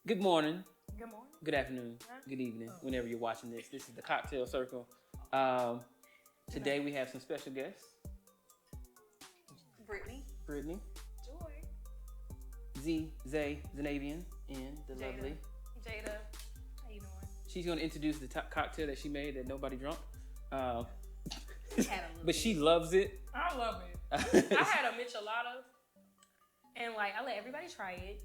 Good morning, Good morning. good afternoon, Huh? good evening, Oh. whenever you're watching this. This is the Cocktail Circle. Today we have some special guests. Brittany. Brittany, Joy. Zay, Zanavian, and the Jada. lovely. Jada. How you doing? She's going to introduce the cocktail that she made that nobody drunk. Had a little But she bit. loves it. I love it. I had a michelada, and I let everybody try it.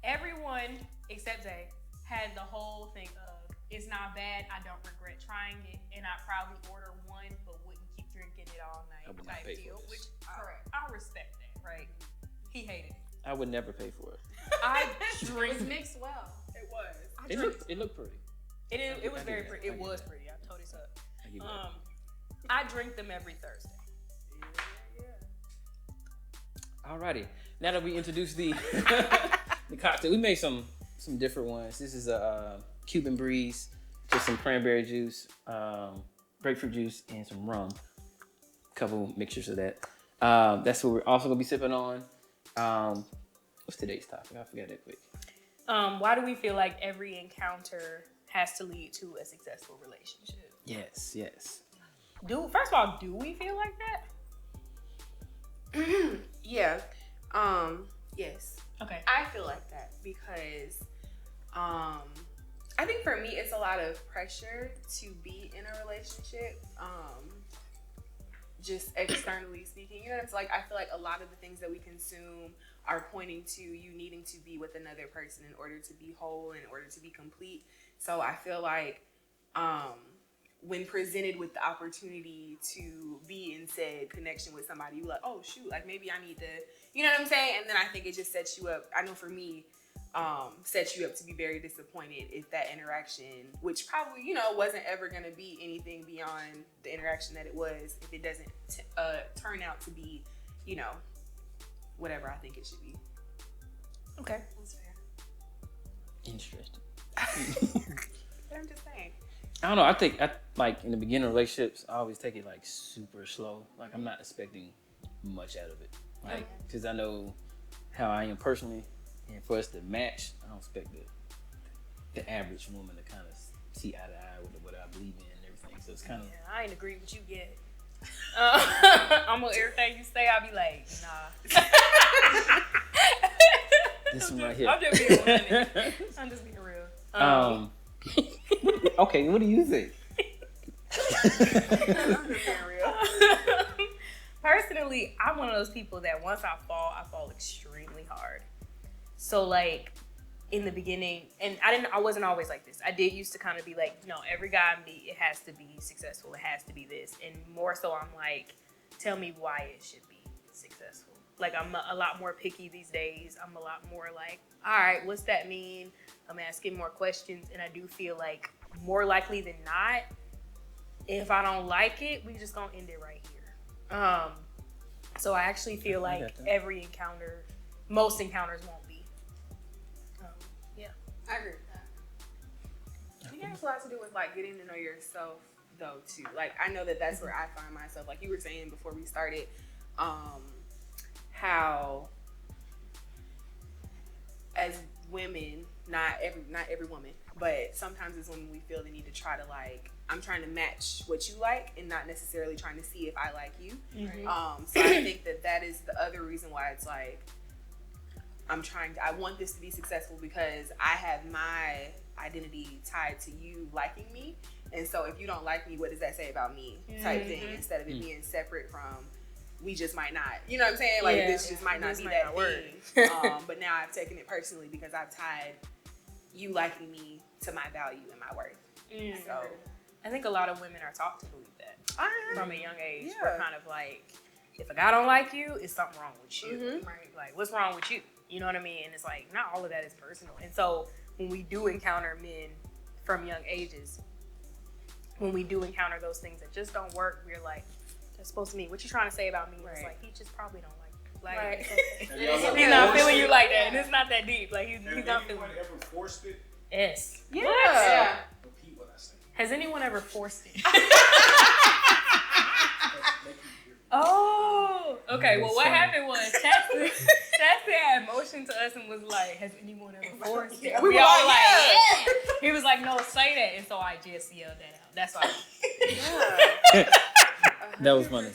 Everyone except Zay had the whole thing of it's not bad. I don't regret trying it, and I probably order one, but wouldn't keep drinking it all I night would not type pay for deal. this. Which I respect that, right? He hated it. I would never pay for it. I It drink. was mixed well. It was. I It drink. looked pretty. It was I very get that. pretty. I It get was that. pretty. I told this up. I give you that. I drink them every Thursday. Alrighty. Now that we introduced the the cocktail, we made some different ones. This is a Cuban breeze, just some cranberry juice, grapefruit juice, and some rum. Couple mixtures of that. That's what we're also gonna be sipping on. What's today's topic? I forgot that quick. Why do we feel like every encounter has to lead to a successful relationship? Yes. First of all, do we feel like that? Yeah. Yes. Okay. I feel like that because I think for me it's a lot of pressure to be in a relationship. Just externally speaking. You know, it's like I feel like a lot of the things that we consume are pointing to you needing to be with another person in order to be whole, in order to be complete. So I feel like when presented with the opportunity to be in said connection with somebody, you're like, oh shoot, like maybe I need to, you know what I'm saying? And then I think it just sets you up. I know for me, sets you up to be very disappointed if that interaction, which probably, wasn't ever going to be anything beyond the interaction that it was, if it doesn't turn out to be, whatever I think it should be. Okay. That's fair. Interesting. But I'm just saying. I don't know. I think in the beginning of relationships, I always take it like super slow. Like I'm not expecting much out of it. Like because I know how I am personally, and for us to match, I don't expect the average woman to kind of see eye to eye with what I believe in and everything. So it's kind of Yeah, I ain't agree with you yet. I'm gonna everything you say. I'll be like, nah. this one right here. I'm just being 100. I'm just being real. Okay, what do you think? I'm just being real. Personally, I'm one of those people that once I fall extremely hard. So in the beginning, and I wasn't always like this. I did used to kind of be like, no, every guy I meet, it has to be successful. It has to be this. And more so I'm like, tell me why it should be successful. Like I'm a lot more picky these days. I'm a lot more like, all right, what's that mean? I'm asking more questions. And I do feel like more likely than not, if I don't like it, we just gonna end it right here. So I actually feel like most encounters won't be. Yeah. I agree with that. I think it has a lot to do with getting to know yourself though too. I know that's where I find myself. Like you were saying before we started, how as women, not every woman, but sometimes as women we feel the need to try to I'm trying to match what you like and not necessarily trying to see if I like you. Mm-hmm. So I think that is the other reason why it's I want this to be successful because I have my identity tied to you liking me. And so if you don't like me, what does that say about me type thing, instead of it being separate from we just might not, you know what I'm saying? This just might not be that thing. But now I've taken it personally because I've tied you liking me to my value and my worth. So I think a lot of women are taught to believe that from a young age. Yeah. We're kind of like, if a guy don't like you, it's something wrong with you, Mhm. right? Like, what's wrong with you? You know what I mean? And it's like, not all of that is personal. And so when we do encounter men from young ages, when we do encounter those things that just don't work, we're like, that's supposed to mean, what you trying to say about me? It's like, he just probably don't like me. Like, Right. it's okay. He's not feeling you like that. And it's not that deep. Like, he's not feeling anyone you. ever forced it? Yes. yeah. What? Repeat what I said. Has anyone ever forced it? Make you hear. Oh, okay. Well, what happened was Chastity had motion to us and was like, "Has anyone ever forced it?" We all like, "Yeah." He was like, "No, say that," and so I just yelled that out. That's why. Yeah. That was funny. 100%.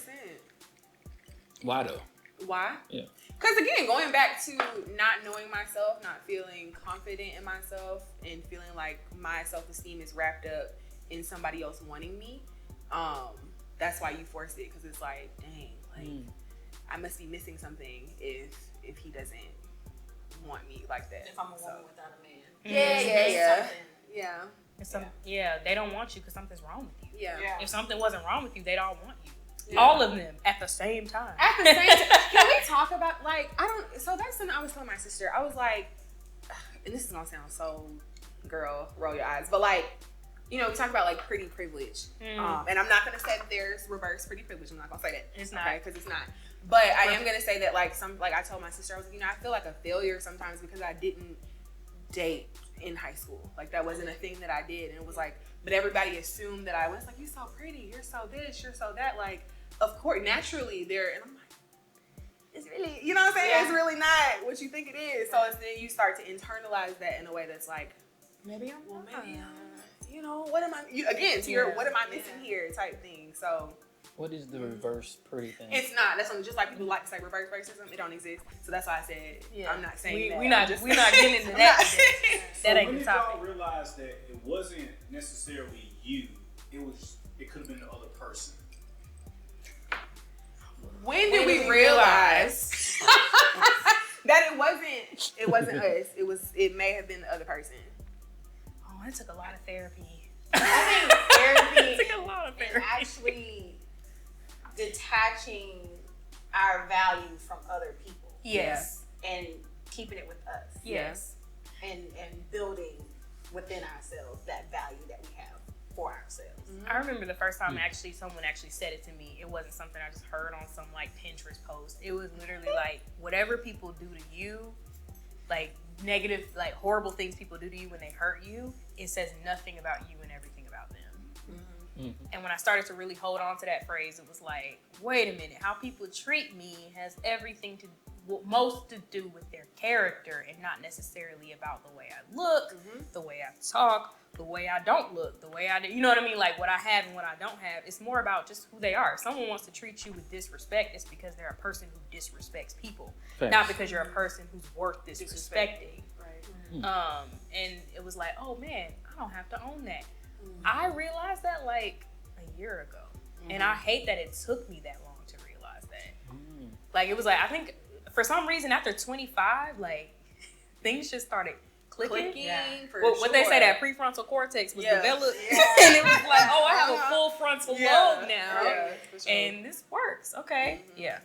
Why though? Why? Yeah. Because again, going back to not knowing myself, not feeling confident in myself, and feeling like my self-esteem is wrapped up in somebody else wanting me. That's why you force it, because it's like, dang, like I must be missing something if he doesn't want me like that. If I'm a woman without a man. Yeah. They don't want you because something's wrong with you. Yeah. If something wasn't wrong with you, they don't want you. Yeah. All of them at the same time. At the same time, can we talk about, like, so that's something I was telling my sister. I was like, and this is gonna sound so, girl, roll your eyes, but like, we talk about like pretty privilege. And I'm not gonna say that there's reverse pretty privilege. I'm not gonna say that. It's not. Okay, because it's not. But I am gonna say that like I told my sister, I was like, I feel like a failure sometimes because I didn't date in high school. Like that wasn't a thing that I did. And it was like, but everybody assumed that I was like, you're so pretty, you're so this, you're so that. Like, of course, naturally there, and I'm like, it's really, you know what I'm saying? Yeah. It's really not what you think it is. So it's then you start to internalize that in a way that's like, maybe I'm, what am I, what am I missing here type thing. So. What is the reverse pretty thing? It's not. That's something just like people like to say reverse racism. It don't exist. So that's why I said I'm not saying that. We're not getting into that. That ain't the topic. When did y'all realize that it wasn't necessarily you? It could have been the other person. When did we realize that it wasn't us? It may have been the other person. Oh, it took a lot of therapy. I think therapy it took a lot of therapy. and actually detaching our value from other people. Yes. And keeping it with us. Yes. And building within ourselves that value that we have for ourselves. I remember the first time someone actually said it to me. It wasn't something I just heard on some like Pinterest post. It was literally like, whatever people do to you, like negative, like horrible things people do to you when they hurt you, it says nothing about you and everything about them. And when I started to really hold on to that phrase, it was like, wait a minute, how people treat me has everything most to do with their character and not necessarily about the way I look, the way I talk, the way I don't look, the way I do, you know what I mean? Like what I have and what I don't have. It's more about just who they are. If someone wants to treat you with disrespect, it's because they're a person who disrespects people, not because you're a person who's worth disrespecting. Right. And it was like, oh man, I don't have to own that. I realized that like a year ago. And I hate that it took me that long to realize that. Like it was like, I think for some reason after 25, like things just started clicking. What they say, that prefrontal cortex was developed. And it was like, oh, I have a full frontal lobe now. Yeah, for sure. And this works. Okay. Yeah.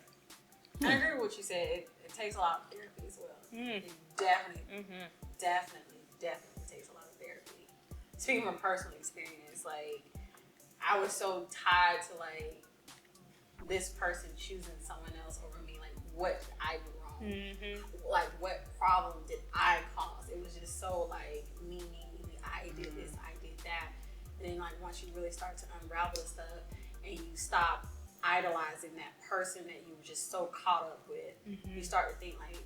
I agree with what you said. It takes a lot of therapy as well. It definitely takes a lot of therapy. Speaking from personal experience, like I was so tied to like this person choosing someone else over me. Like what did I do wrong? Like what problem did I cause? It was just so like me. I did this, I did that. And then like once you really start to unravel the stuff and you stop idolizing that person that you were just so caught up with, you start to think like,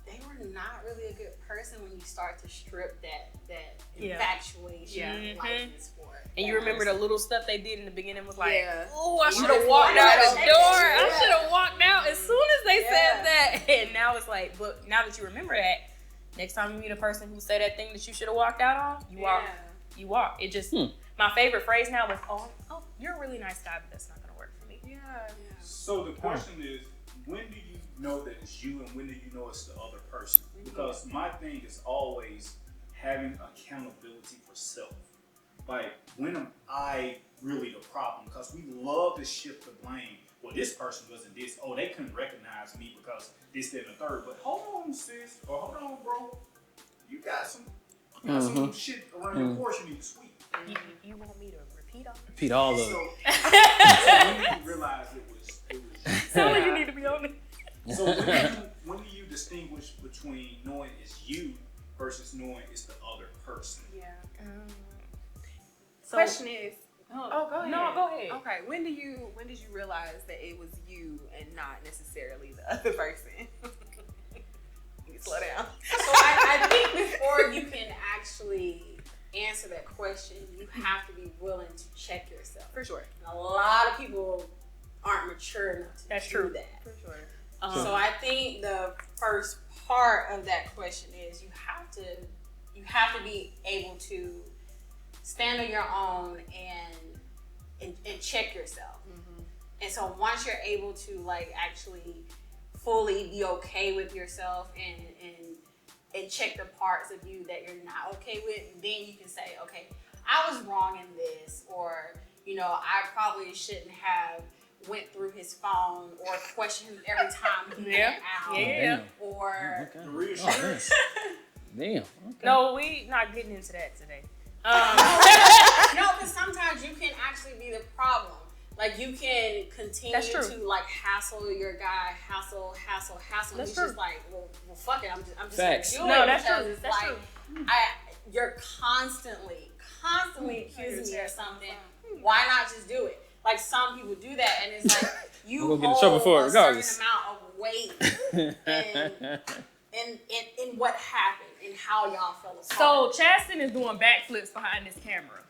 they were not really a good person when you start to strip that infatuation and likeness for it. And you remember the little stuff they did in the beginning was like, oh, I should just have walked out the walked door. out. I should have walked out as soon as they said that. And now it's like, but now that you remember that, next time you meet a person who said that thing that you should have walked out on, you walk. You walk. It just, my favorite phrase now was, oh, you're a really nice guy, but that's not going to work for me. So the question is, when do you know that it's you and when do you know it's the other person? Because my thing is always having accountability for self. Like, when am I really the problem? Because we love to shift the blame. Well, this person wasn't this. Oh, they couldn't recognize me because this, that, and the third. But hold on, sis. Or hold on, bro. You got some shit around your porch you need to sweep. You want me to repeat all? Repeat all of it. So when did you realize it was Sound like you need to be on it. So when do you distinguish between knowing it's you versus knowing it's the other person? Question is, Oh, go ahead. No, go ahead. Okay, when did you realize that it was you and not necessarily the other person? You slow down. So I think before you can actually answer that question, you have to be willing to check yourself. For sure. And a lot of people aren't mature enough to do that. For sure. So I think the first part of that question is you have to be able to stand on your own and check yourself. Mm-hmm. And so once you're able to like actually fully be okay with yourself and check the parts of you that you're not okay with, then you can say, okay, I was wrong in this, or I probably shouldn't have went through his phone or questioned him every time he went out. Yeah. Or The reassurance. Damn. Okay. No, we not getting into that today. no, because sometimes you can actually be the problem. Like you can continue to like hassle your guy, hassle. That's and he's true. just like, well, fuck it. I'm just Facts. gonna do it. No, that's because true. It's That's like, true. you're constantly accusing me of something. Why not just do it? Like some people do that, and it's like you We're gonna get in hold trouble for it a regardless. certain amount of weight in what happened and how y'all fell apart. So Chaston is doing backflips behind this camera.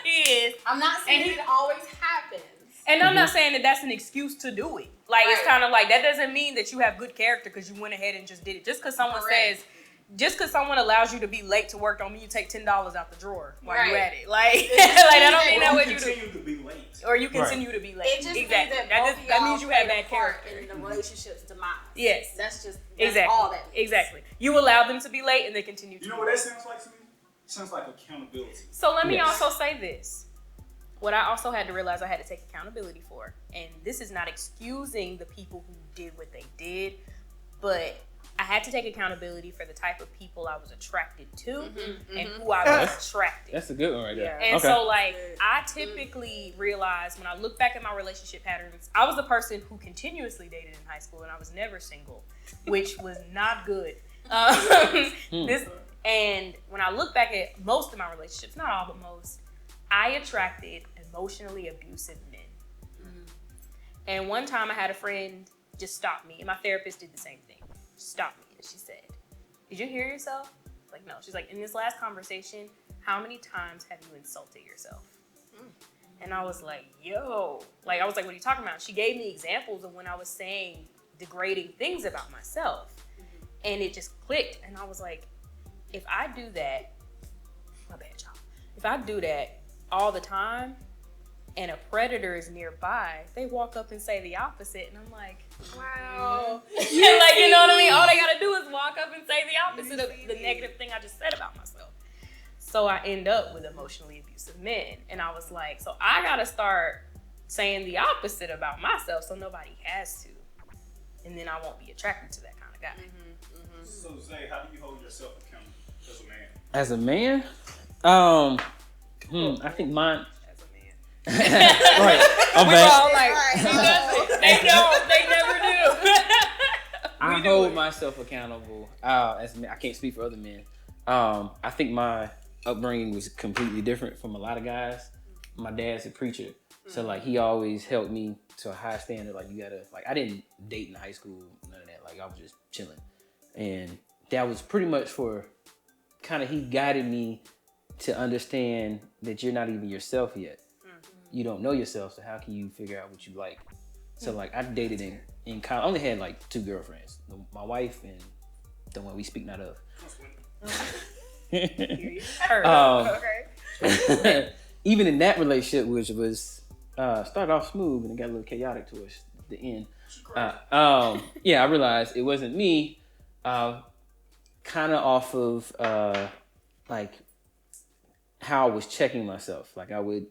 He is. I'm not saying And it always happens. And I'm not saying that that's an excuse to do it. Like, it's Right. kind of like, that doesn't mean that you have good character because you went ahead and just did it. Just because someone Correct. says, just because someone allows you to be late to work don't mean you take $10 out the drawer while you Right. at it. Like, It just like that don't means mean that that what you you do. continue to be late. Or you continue to be late. It just exactly. means that that, that means you have bad part character. in the relationship's demise. Yes. That's Exactly. all that means. Exactly. You allow them to be late and they continue to You know be what late. that sounds like to me? It sounds like accountability. So let me Yes. also say this. What I also had to realize I had to take accountability for, and this is not excusing the people who did what they did, but I had to take accountability for the type of people I was attracted to and who I was attracting. That's a good one right there. And okay. so, like, I typically realized when I look back at my relationship patterns, I was the person who continuously dated in high school, and I was never single, which was not good. And when I look back at most of my relationships, not all, but most, I attracted emotionally abusive men. And one time I had a friend just stop me, and my therapist did the same thing. Stop me, and she said, "Did you hear yourself?" Like, no. She's like, "In this last conversation, how many times have you insulted yourself?" And I was like, yo. Like, I was like, what are you talking about? She gave me examples of when I was saying degrading things about myself. And it just clicked. And I was like, if I do that, my bad, y'all. If I do that all the time and a predator is nearby, they walk up and say the opposite. And I'm like, wow. Like, you know what I mean? All they got to do is walk up and say the opposite of the negative thing I just said about myself. So I end up with emotionally abusive men. And I was like, so I got to start saying the opposite about myself so nobody has to. And then I won't be attracted to that kind of guy. So Zay, how do you hold yourself accountable as a man? As a man, I think mine. As a man. Right. I'm We back. all like, they don't, they never do. I hold myself accountable as a man. I can't speak for other men. I think my upbringing was completely different from a lot of guys. My dad's a preacher, so like he always held me to a high standard. Like, you gotta, like, I didn't date in high school, none of that. Like, I was just chilling, and that was pretty much for kind of, he guided me to understand that you're not even yourself yet. You don't know yourself, so how can you figure out what you like? So like, I dated in college. I only had like 2 girlfriends, my wife and the one we speak not of. Even in that relationship, which was started off smooth and it got a little chaotic towards the end. Yeah, I realized it wasn't me. Kind of off of like how I was checking myself. Like, I would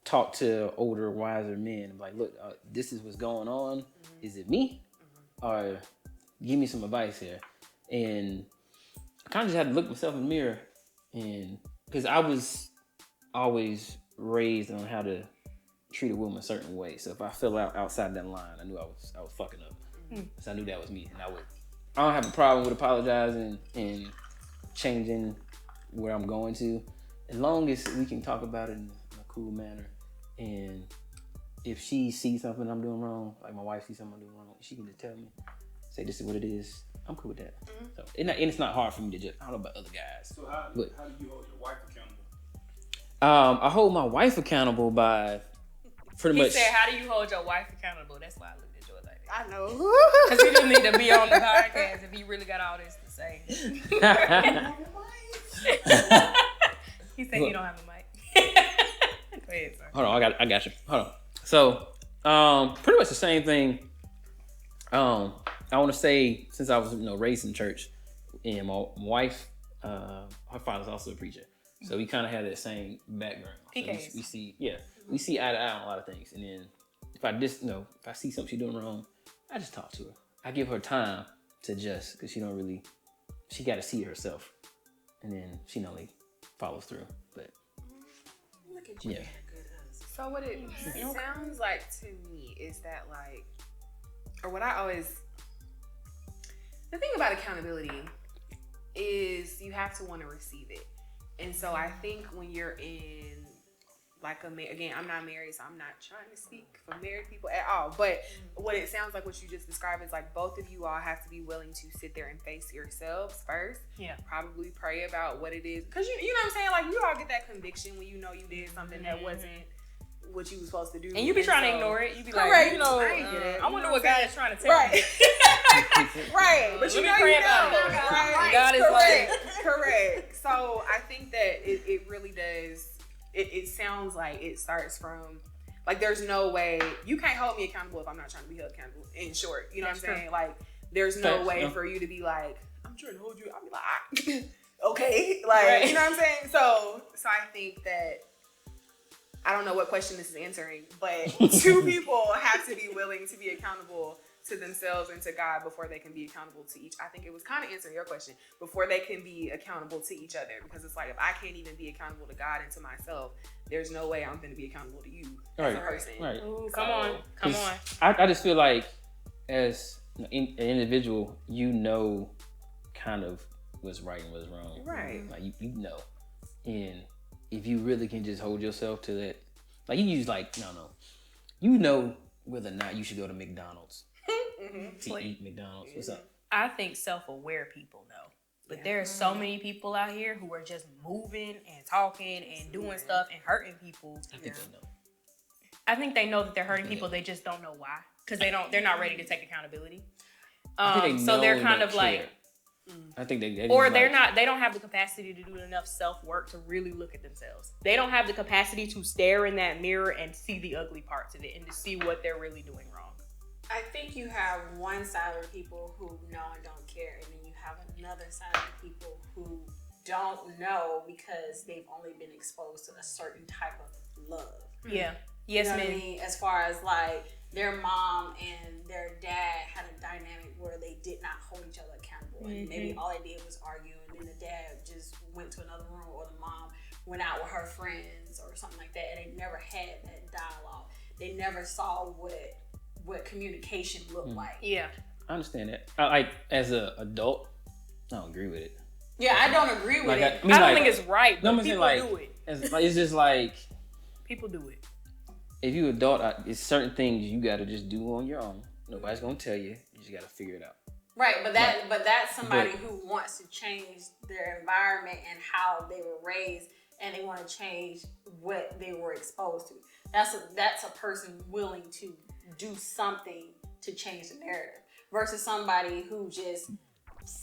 talk to older, wiser men. I'm like, look, this is what's going on. Is it me? Or give me some advice here. And I kind of just had to look myself in the mirror, and because I was always raised on how to treat a woman a certain way. So if I fell out outside that line, I knew I was fucking up. So I knew that was me, and I don't have a problem with apologizing and changing where I'm going to. as long as we can talk about it in a cool manner, and if she sees something I'm doing wrong, like my wife sees something I'm doing wrong, she can just tell me, say this is what it is. I'm cool with that. So, and it's not hard for me to just, I don't know about other guys. So how do you hold your wife accountable? I hold my wife accountable by pretty much. He said, how do you hold your wife accountable? That's why I looked at Joy like that. I know. Because he just need to be on the podcast if he really got all this to say. He said you don't have a mic. Go ahead, sir. Hold on, I got you. Hold on. So, pretty much the same thing. I want to say, since I was raised in church, and my wife, her father's also a preacher, so we kind of had that same background. PKs. So we see eye to eye on a lot of things. And then if I see something she's doing wrong, I just talk to her. I give her time to adjust because she got to see it herself, and then she normally follows through. But Look at you. yeah. So what it sounds like to me is that like, or what I always, the thing about accountability is you have to want to receive it. And so I think when you're in like again, I'm not married, so I'm not trying to speak for married people at all. But what it sounds like, what you just described, is like both of you all have to be willing to sit there and face yourselves first. Yeah. Probably pray about what it is, because you know what I'm saying. Like you all get that conviction when you know you did something that wasn't what you was supposed to do, and you be trying to ignore it. You be like, correct. I ain't get it. I wonder what God is trying to tell Right. me. Right, but you Let me know pray you about know. it. Right. God is correct. So I think that it really does. It sounds like it starts from like there's no way you can't hold me accountable if I'm not trying to be held accountable. In short, you know That's what I'm true. saying? Like there's no Facts, way yeah. for you to be like, I'm trying to hold you. I'll be like, okay, like Right. you know what I'm saying. So I think that. I don't know what question this is answering, but two people have to be willing to be accountable to themselves and to God before they can be accountable to each. I think it was kind of answering your question, before they can be accountable to each other. Because it's like, if I can't even be accountable to God and to myself, there's no way I'm going to be accountable to you as a person. Right. Ooh, come on. 'Cause I just feel like as an individual, kind of what's right and what's wrong. Right. Like you know. And if you really can just hold yourself to that, like you use you know whether or not you should go to McDonald's to eat McDonald's. What's up? I think self-aware people know. But there are so many people out here who are just moving and talking and doing stuff and hurting people. I think they know. I think they know that they're hurting people. They just don't know why, because they're not ready to take accountability. I think they So know they're and kind don't of like, care. I think they or just they're like- not. They don't have the capacity to do enough self-work to really look at themselves. They don't have the capacity to stare in that mirror and see the ugly parts of it and to see what they're really doing wrong. I think you have one side of people who know and don't care, and then you have another side of people who don't know because they've only been exposed to a certain type of love. Yeah. Yes, you know ma'am. what I mean? As far as like their mom and their dad had a dynamic where they did not hold each other accountable, and maybe all they did was argue, and then the dad just went to another room, or the mom went out with her friends or something like that, and they never had that dialogue. They never saw what communication looked like. Yeah. I understand that. Like as an adult, I don't agree with it. Yeah, I don't agree with Like it. I don't think it's right, but I'm saying, people like, do it. it's just like People do it. if you adult, it's certain things you got to just do on your own. Nobody's gonna tell you. You just got to figure it out. Right, but that's somebody who wants to change their environment and how they were raised, and they want to change what they were exposed to. That's a person willing to do something to change the narrative versus somebody who just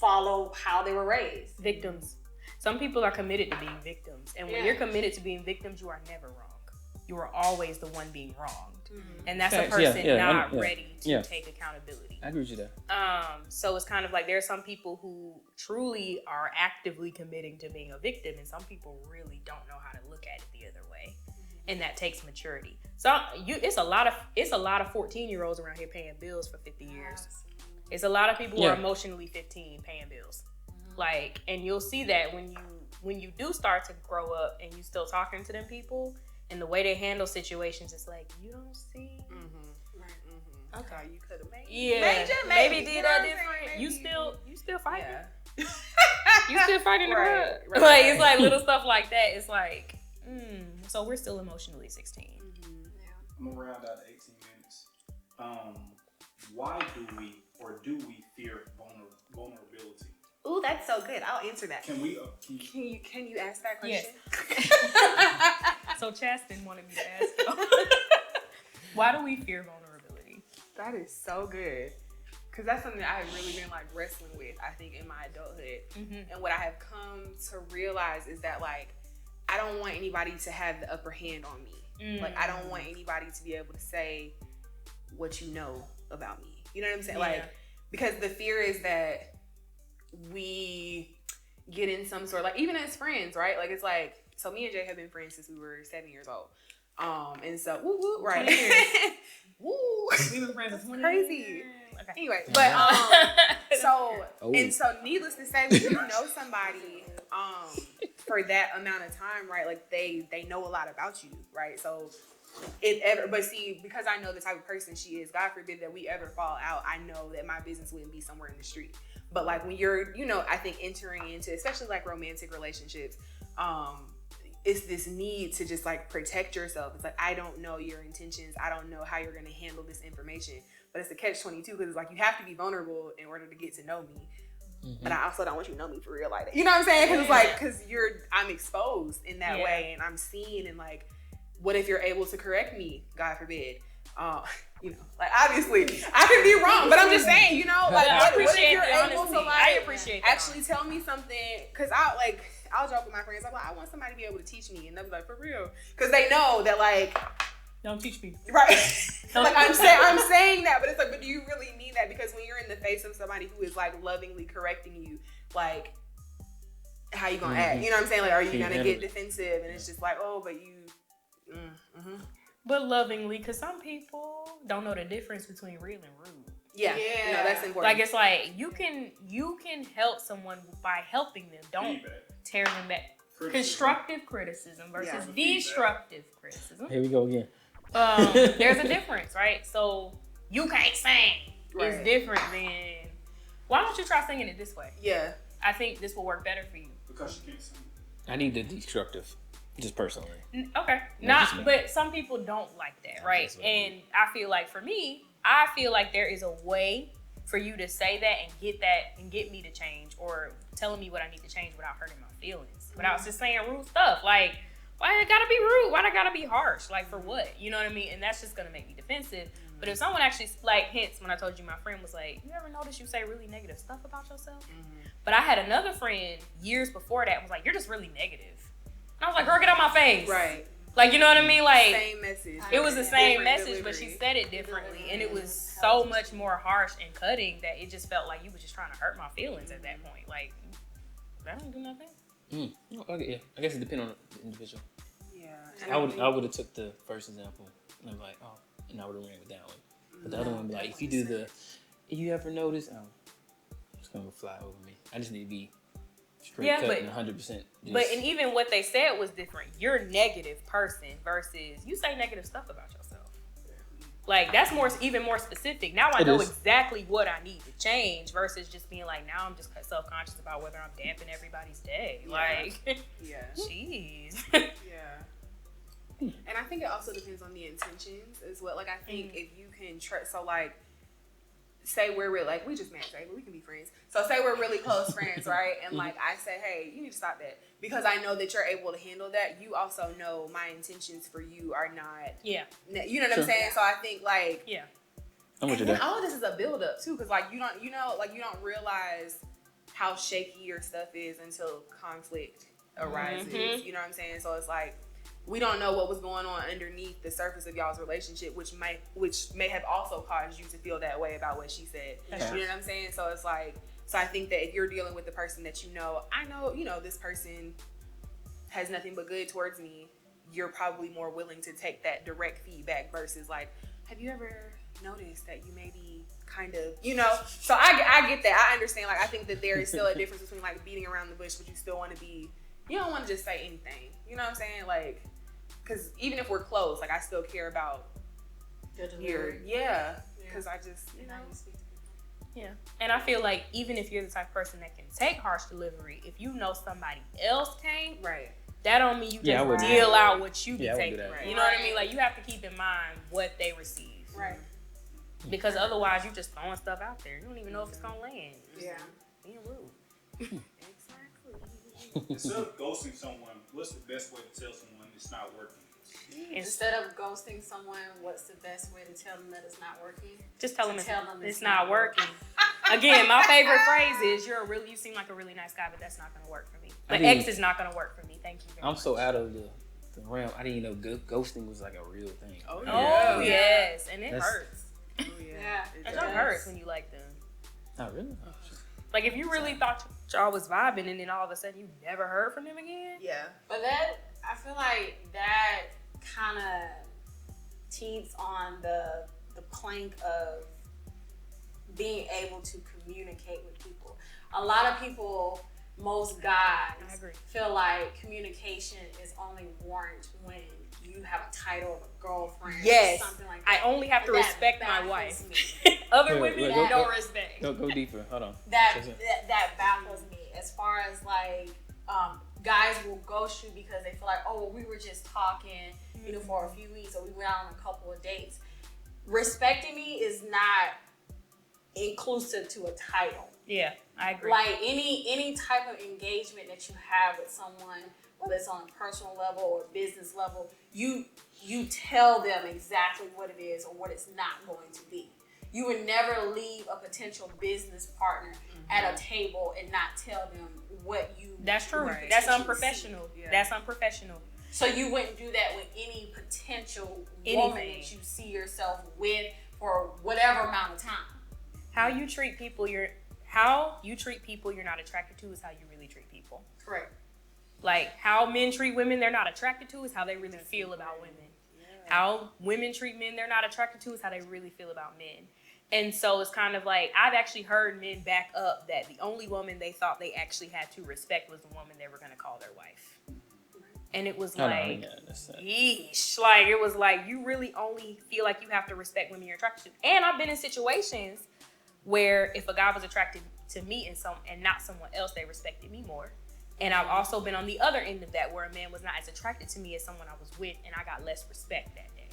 follow how they were raised. Victims. Some people are committed to being victims, and when you're committed to being victims, you are never wrong. You are always the one being wronged, and that's a Facts. Yeah, person yeah, not yeah, ready to yeah. take accountability. I agree with you there. So it's kind of like there are some people who truly are actively committing to being a victim, and some people really don't know how to look at it the other way, and that takes maturity. So it's a lot of 14-year-olds around here paying bills for 50 years. It's a lot of people who are emotionally 15 paying bills. Like, and you'll see that when you do start to grow up and you still talking to them people, and the way they handle situations, it's like, you don't see. Okay, you could have made Yeah, maybe did that different. You still fighting. Yeah. You still fight in the Right, club. right, Like, right. it's like little stuff like that. It's like, so we're still emotionally 16. I'm gonna round out 18 minutes. Why do we fear vulnerability? Ooh, that's so good. I'll answer that. Can we? Can you ask that question? Yes. So Chaston wanted me to ask you. Why do we fear vulnerability? That is so good. Because that's something that I have really been like wrestling with, I think, in my adulthood. Mm-hmm. And what I have come to realize is that, like, I don't want anybody to have the upper hand on me. Like, I don't want anybody to be able to say what you know about me. You know what I'm saying? Yeah. Like, because the fear is that we get in some sort of, like, even as friends, right? Like, it's like, so me and Jay have been friends since we were 7 years old. And so, woo, woo, right. 20 years. Woo. We've been friends for 20 Crazy. years. Okay. Anyway, but so Oh. and so, needless to say, when you know somebody for that amount of time, right? Like they know a lot about you, right? So but see, because I know the type of person she is, God forbid that we ever fall out, I know that my business wouldn't be somewhere in the street. But like when you're, I think entering into, especially like romantic relationships, it's this need to just like protect yourself. It's like, I don't know your intentions. I don't know how you're going to handle this information. But it's a catch-22 because it's like you have to be vulnerable in order to get to know me. Mm-hmm. But I also don't want you to know me for real like that. You know what I'm saying? Because it's like, I'm exposed in that way and I'm seen, and like, what if you're able to correct me? God forbid. Like obviously I could be wrong, but I'm just saying, like what if you're able to like I appreciate that actually tell me something? Because I'll joke with my friends. I'm like, I want somebody to be able to teach me, and they'll be like, for real, because they know that like, don't teach me, right? Like I'm saying that, but it's like, but do you really mean that? Because when you're in the face of somebody who is like lovingly correcting you, like, how you gonna act? You know what I'm saying? Like, are you gonna get defensive? And it's just like, oh, but you. But lovingly, because some people don't know the difference between real and rude. Yeah. No, that's important. Like, it's like you can help someone by helping them. Don't tear them back. Constructive criticism versus destructive criticism. Here we go again. There's a difference, right? So you can't sing. Right. It's different than, why don't you try singing it this way? Yeah. I think this will work better for you. Because you can't sing. I need the destructive, just personally. Okay. just me. But some people don't like that, right? And I feel like for me, I feel like there is a way for you to say that and get me to change, or telling me what I need to change without hurting my feelings, without just saying rude stuff. Like, why it gotta be rude? Why I gotta be harsh? Like, for what? You know what I mean? And that's just gonna make me defensive. But if someone actually, like, hence when I told you my friend was like, you ever notice you say really negative stuff about yourself? But I had another friend years before that was like, you're just really negative. And I was like, girl, get out my face. Right. Like, you know what I mean? Like, Same message. it was the same Different message, delivery. but she said it differently. And it was so much more harsh and cutting that it just felt like you were just trying to hurt my feelings at that point. Like, that don't do nothing. Okay, yeah. I guess it depends on the individual. Yeah. I would have took the first example and I'm like, oh, and I would have ran with that one. But the other one, like, if you ever notice, it's gonna fly over me. I just need to be straight cut and 100%. But and even what they said was different. You're a negative person versus you say negative stuff about yourself. Like, that's even more specific. Now I know exactly what I need to change versus just being like, now I'm just self-conscious about whether I'm damping everybody's day. Yeah. Like, Yeah. jeez. Yeah. And I think it also depends on the intentions as well. Like, I think if you can trust, so like, say we're really, like, we just met, right? But we can be friends. So say we're really close friends, right? And like, I say, hey, you need to stop that. Because I know that you're able to handle that. You also know my intentions for you are not, you know what I'm saying? So I think like, I'm with you and there. all of this is a build up too. Cause like, you don't realize how shaky your stuff is until conflict arises. You know what I'm saying? So it's like, we don't know what was going on underneath the surface of y'all's relationship, which may have also caused you to feel that way about what she said. You know what I'm saying? So it's like, so I think that if you're dealing with the person that I know, this person has nothing but good towards me, you're probably more willing to take that direct feedback versus like, have you ever noticed that you maybe kind of, So I get that. I understand. Like, I think that there is still a difference between like beating around the bush, but you still want to be, you don't want to just say anything. You know what I'm saying? Like, because even if we're close, like, I still care about your, because I just, Yeah. And I feel like even if you're the type of person that can take harsh delivery, if you know somebody else can't, Right. that don't mean you Yeah, I just wouldn't deal do out what you be Yeah, I wouldn't taking. do that. You know what I mean? Like, you have to keep in mind what they receive. Right. Because otherwise, you just throwing stuff out there. You don't even know if it's gonna land. Yeah. Being rude. Exactly. Instead of ghosting someone, what's the best way to tell someone it's not working? Instead of ghosting someone, what's the best way to tell them that it's not working? Just tell them tell them it's not working. Again, my favorite phrase is, you seem like a really nice guy, but that's not gonna work for me. The X is not gonna work for me. Thank you very much. I'm so out of the realm. I didn't even know ghosting was like a real thing. Oh, Oh, yes. And it That's- hurts. Oh, Yeah. It It does. hurts when you like them. Not really. Oh, shit. Like, if you really thought y'all was vibing and then all of a sudden you never heard from them again. Yeah. But I feel like that kind of teets on the plank of being able to communicate with people. A lot of people, most guys, I agree. feel like communication is only warranted when you have a title of a girlfriend Yes. or something like I that. only have to That respect my baffles wife. me. Other Wait, women, go- no go- respect. Go deeper. Hold on. that What's that? that baffles me as far as like guys will ghost you because they feel like, oh well, we were just talking, for a few weeks, or we went out on a couple of dates. Respecting me is not inclusive to a title. Yeah, I agree. Like any type of engagement that you have with someone, whether it's on a personal level or business level, you tell them exactly what it is or what it's not going to be. You would never leave a potential business partner at a table and not tell them what you. That's true. Right. That's potentially unprofessional. Yeah. That's unprofessional. So you wouldn't do that with any potential Anything. woman that you see yourself with for whatever amount of time. How you treat people you're not attracted to is how you really treat people. Correct. Like, how men treat women they're not attracted to is how they really feel about women. How women treat men they're not attracted to is how they really feel about men. And so it's kind of like, I've actually heard men back up that the only woman they thought they actually had to respect was the woman they were going to call their wife. And it was No, like, yeah, that's yeesh. Like, it was like, you really only feel like you have to respect women you're attracted to. And I've been in situations where if a guy was attracted to me and not someone else, they respected me more. And I've also been on the other end of that, where a man was not as attracted to me as someone I was with, and I got less respect that day.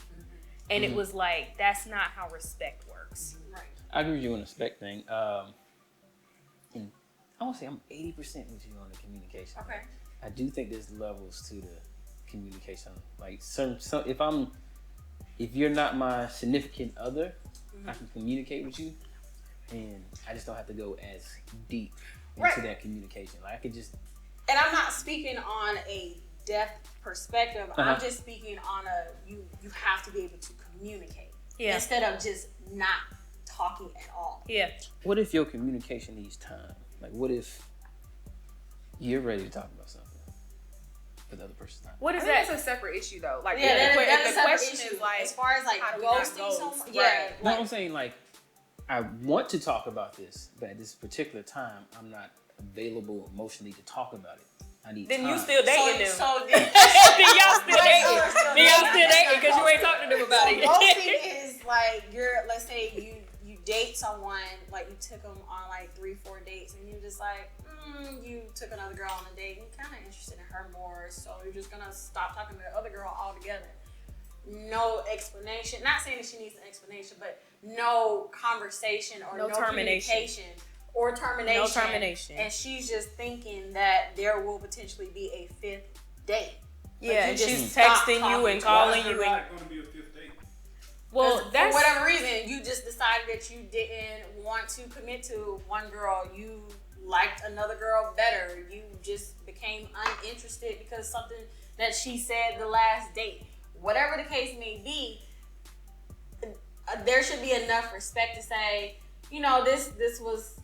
And it was like, that's not how respect works. Right. I agree with you on the spec thing. And I want to say I'm 80% with you on the communication. Okay. I do think there's levels to the communication. Like some if you're not my significant other, I can communicate with you, and I just don't have to go as deep into Right. that communication. Like I could just. And I'm not speaking on a depth perspective. Uh-huh. I'm just speaking on you have to be able to communicate. Yeah. Instead of just not talking at all. Yeah. What if your communication needs time? Like what if you're ready to talk about something, but the other person's not? What I is think that? that's a separate issue though. Like, Yeah, that's a the separate question issue. is like, as far as like how do we not ghosting ghost? someone, Right. yeah. No, Like, I'm saying like I want to talk about this, but at this particular time, I'm not available emotionally to talk about it. I need Then time. you still dating them. so Then y'all still dating. so- Then y'all still dating because you ain't talking to them about So it. ghosting is like let's say you date someone, like you took them on like 3-4 dates, and you're just like, you took another girl on a date, and you're kind of interested in her more, so you're just gonna stop talking to the other girl altogether. No explanation. Not saying that she needs an explanation, but no conversation or No no termination. communication or termination. No termination. And she's just thinking that there will potentially be a 5th date. Yeah, you and just she's stop texting you talking and to calling Why is you. there And, not going to be a fifth date? well, For that's whatever reason, you just decided that you didn't want to commit to one girl. You liked another girl better. You just became uninterested because something that she said the last date. Whatever the case may be, there should be enough respect to say, this was,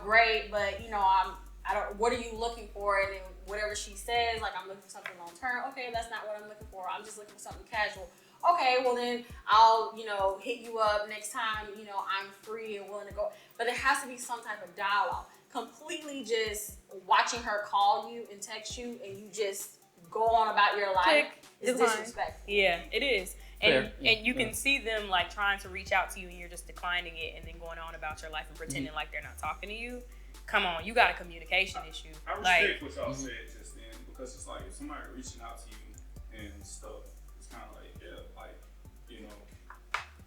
great, but I don't. What are you looking for? And then whatever she says, like, I'm looking for something long term. Okay, that's not what I'm looking for. I'm just looking for something casual. Okay, well then I'll, hit you up next time, I'm free and willing to go. But there has to be some type of dialogue. Completely just watching her call you and text you and you just go on about your life Click, is decline. disrespectful. Yeah, it is. And Fair. and you can see them like trying to reach out to you and you're just declining it and then going on about your life and pretending like they're not talking to you. Come on, you got a communication issue. I respect what y'all said just then, because it's like if somebody reaching out to you and stuff, it's kind of like,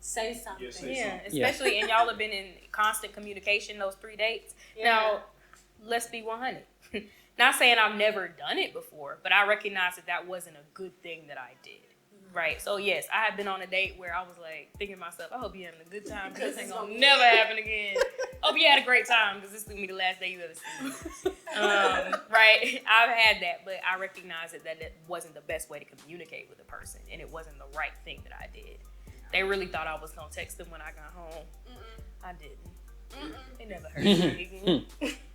Say something. Especially and y'all have been in constant communication those 3 dates. Yeah. Now, let's be 100. Not saying I've never done it before, but I recognize that wasn't a good thing that I did. Right. So yes, I have been on a date where I was like thinking to myself, I hope you're having a good time because this ain't gonna never happen again. Hope you had a great time because this is gonna be the last day you ever see me. Right. I've had that, but I recognize that wasn't the best way to communicate with a person, and it wasn't the right thing that I did. They really thought I was gonna text them when I got home. I didn't. It never hurt me.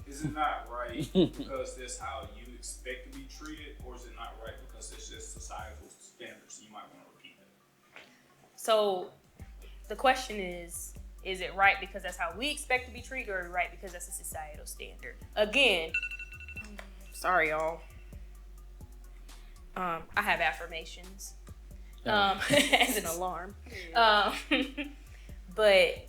is it not right because that's how you expect to be treated, or is it not right because it's just societal standards? You might want to repeat that. So the question is it right because that's how we expect to be treated, or right because that's a societal standard? Again, sorry y'all. I have affirmations as an alarm. But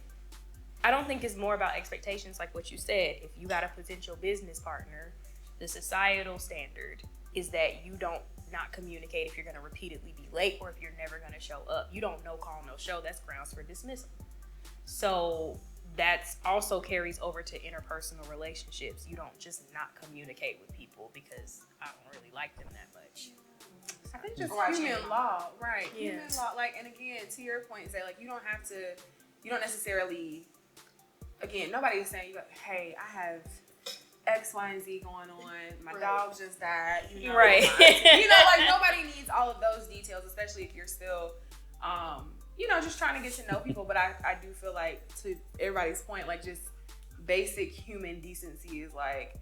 I don't think it's more about expectations like what you said. If you got a potential business partner, the societal standard is that you don't not communicate if you're going to repeatedly be late or if you're never going to show up. You don't no call, no show. That's grounds for dismissal. So that's also carries over to interpersonal relationships. You don't just not communicate with people because I don't really like them that much. I think just human law, right? Yeah. Human law, like, and again, to your point, say like you don't necessarily. Again, nobody is saying, hey, I have X, Y, and Z going on. My dog just died. Right. Like nobody needs all of those details, especially if you're still, just trying to get to know people. But I do feel like, to everybody's point, like just basic human decency is like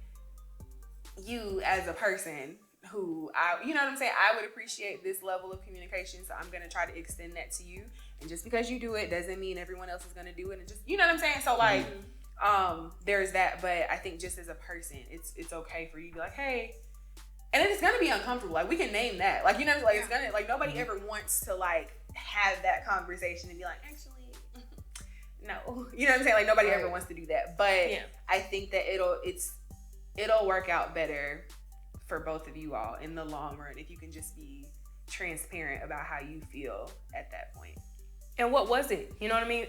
you as a person who you know what I'm saying? I would appreciate this level of communication, so I'm going to try to extend that to you. And just because you do it doesn't mean everyone else is going to do it. And just, you know what I'm saying? So like, there's that. But I think just as a person, it's okay for you to be like, hey, and it's going to be uncomfortable. Like we can name that. Like, you know, like it's going to, like nobody ever wants to like have that conversation and be like, actually, no. You know what I'm saying? Like nobody ever wants to do that. But I think that it'll work out better for both of you all in the long run if you can just be transparent about how you feel at that point. And what was it? You know what I mean?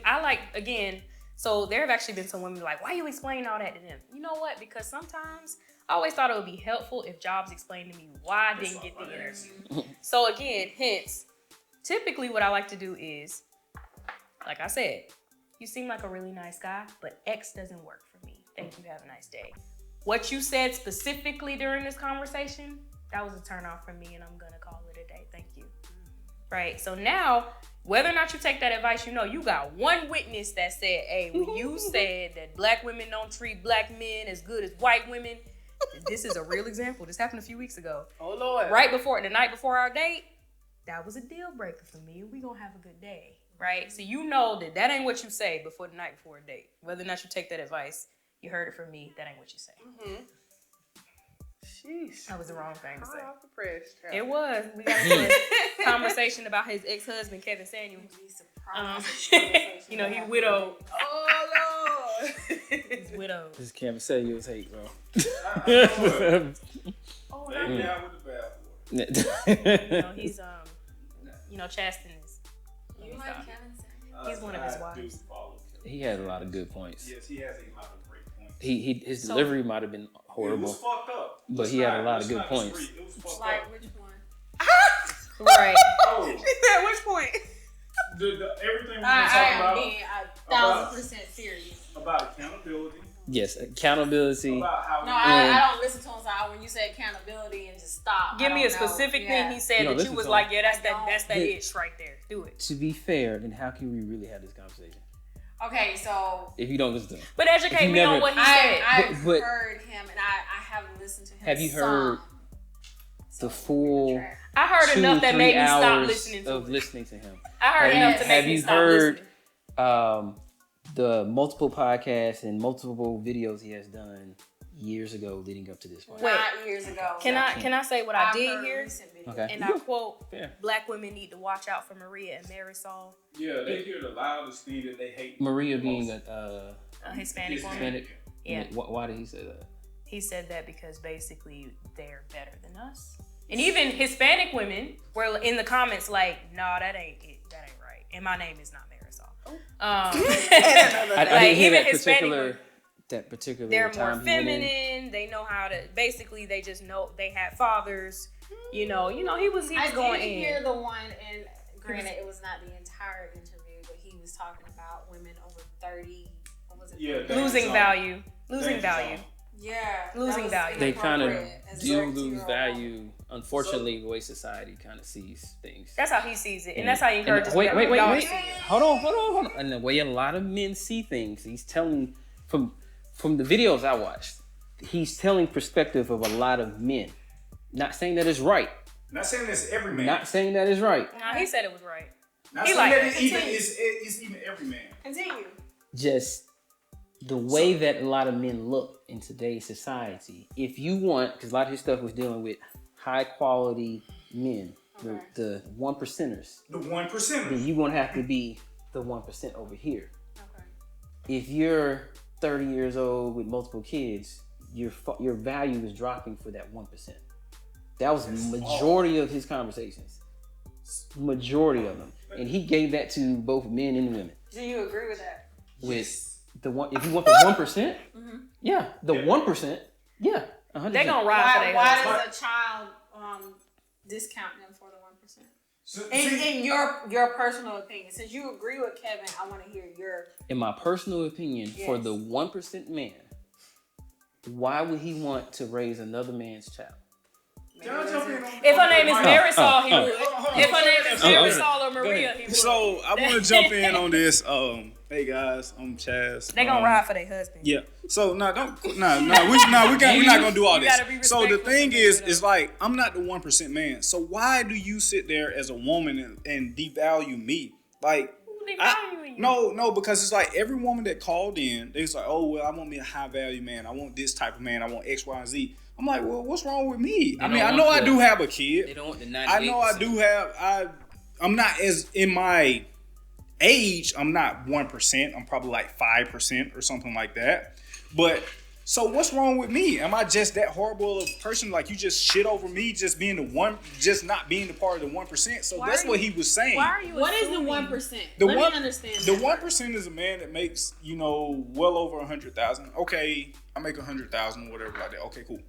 So there have actually been some women like, why you explain all that to them? You know what? Because sometimes I always thought it would be helpful if Jobs explained to me why I didn't get the interview. So again, hence, typically what I like to do is, like I said, you seem like a really nice guy, but X doesn't work for me. Thank you, have a nice day. What you said specifically during this conversation, that was a turn off for me and I'm gonna call it a day. Thank you. Right, so now, whether or not you take that advice, you got one witness that said, hey, when you said that black women don't treat black men as good as white women, this is a real example. This happened a few weeks ago. Oh, Lord. The night before our date, that was a deal breaker for me and we gonna have a good day, right? So you know that ain't what you say before the night before a date. Whether or not you take that advice, you heard it from me, that ain't what you say. Sheesh. That was the wrong thing to say. Off the press, it was. We got into a conversation about his ex-husband, Kevin Samuels. He's widowed. Oh, Lord. He's widowed. This Kevin Samuels hate, bro. Oh, Lay down with the bathwater. He's Chasten is. You like Kevin Samuels? He's one of his wives. He had a lot of good points. Yes, he has a lot of great points. His delivery might have been horrible. It was fucked up. But he had a lot of good points. It was fucked Like up. which one? Right. Oh, She said, which point? everything we were I talking am about. being 1,000% serious. About accountability. Yes, accountability. About how No, I don't listen to him. So when you say accountability and just stop. Give me a specific thing he said that you was like, yeah, that's that itch right there. Do it. To be fair, then how can we really have this conversation? Okay, so If you don't listen to him. But educate me on what he said. I've But- heard him and I haven't listened to him. Have you heard the full I heard enough that made me stop 2-3 hours listening to of it. listening to him? I heard enough to make Have me you stop heard listening. the multiple podcasts and multiple videos he has done years ago leading up to this fight. Wait. Not years ago. Can I say what I did here? Okay. And I quote, Fair. Black women need to watch out for Maria and Marisol, Yeah, they hear the loudest thing that they hate. Maria being a Hispanic woman. Hispanic. Yeah. Why did he say that? He said that because basically they're better than us. And even Hispanic women were in the comments like, "No, that ain't it. That ain't right." And my name is not Marisol. I Like, didn't hear even that Hispanic particular they're time more he went in. feminine. They know how to. Basically, they just know they had fathers. You know. He was I going did in. hear the one, and granted, it was not the entire interview, but he was talking about women over 30. What was it? Yeah, 30? Losing value. Losing value. Yeah. Losing value. They kind of inappropriate as a do 32-year-old lose woman. value, unfortunately, the way society kind of sees things. That's how he sees it, and that's how he encourages Wait. y'all to see it. Hold on. And the way a lot of men see things, he's telling from the videos I watched, he's telling perspective of a lot of men. Not saying that it's right. Not saying that's every man. Not saying that is right. No, he said it was right. Not he saying like- that it's even every man. Continue. Just the way that a lot of men look in today's society. If you want, because a lot of his stuff was dealing with high quality men, the 1%ers, The 1%. then you're going to have to be the 1% over here. Okay. If you're 30 years old with multiple kids, your value is dropping for that 1%. That was the majority of his conversations. Majority of them. And he gave that to both men and women. Do you agree with that? With the one, if you want the 1%, yeah, the 1%, yeah, 100%. They gonna ride for their Why husband. does a child discount them for the 1%? So, In your personal opinion, since you agree with Kevin, I want to hear your. In my personal opinion, for Yes. the 1% man, why would he want to raise another man's child? Can I jump in on- If her name is Marisol, he would. hold on. If her name is Marisol or Maria, he would. So I want to jump in on this. Hey guys, I'm Chaz. They gonna ride for their husband. Yeah. So we're not gonna do all You this. gotta be So the respectful thing to is, them. is like I'm not the 1% man. So why do you sit there as a woman and devalue me? Like, no, because it's like every woman that called in, they was like, oh well, I want me a high value man. I want this type of man. I want X, Y, and Z. I'm like, well, what's wrong with me? I mean, I know I do have a kid. They don't want the 98%. I know I do have. I'm not as in my age. I'm not 1%. I'm probably like 5% or something like that. But so what's wrong with me? Am I just that horrible of a person? Like you just shit over me, just being the one, just not being the part of the 1%. So that's what he was saying. Why are you? What is the assuming- 1%? The Let one- me understand. The that. 1% is a man that makes, well over 100,000. Okay, I make 100,000 or whatever like that. Okay, cool.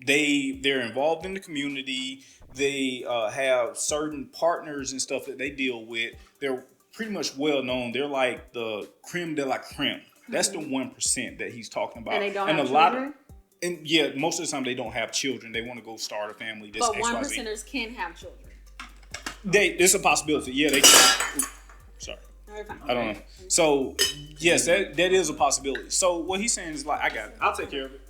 They're involved in the community. They have certain partners and stuff that they deal with. They're pretty much well known. They're like the creme de la creme. That's the 1% that he's talking about. And they don't and have a lot children? and yeah, most of the time they don't have children. They want to go start a family. This But XYZ. 1%ers can have children. It's a possibility. Yeah, they can. Ooh, sorry. No, you're fine. I don't know. So yes, that is a possibility. So what he's saying is like, I got it. I'll take care of it.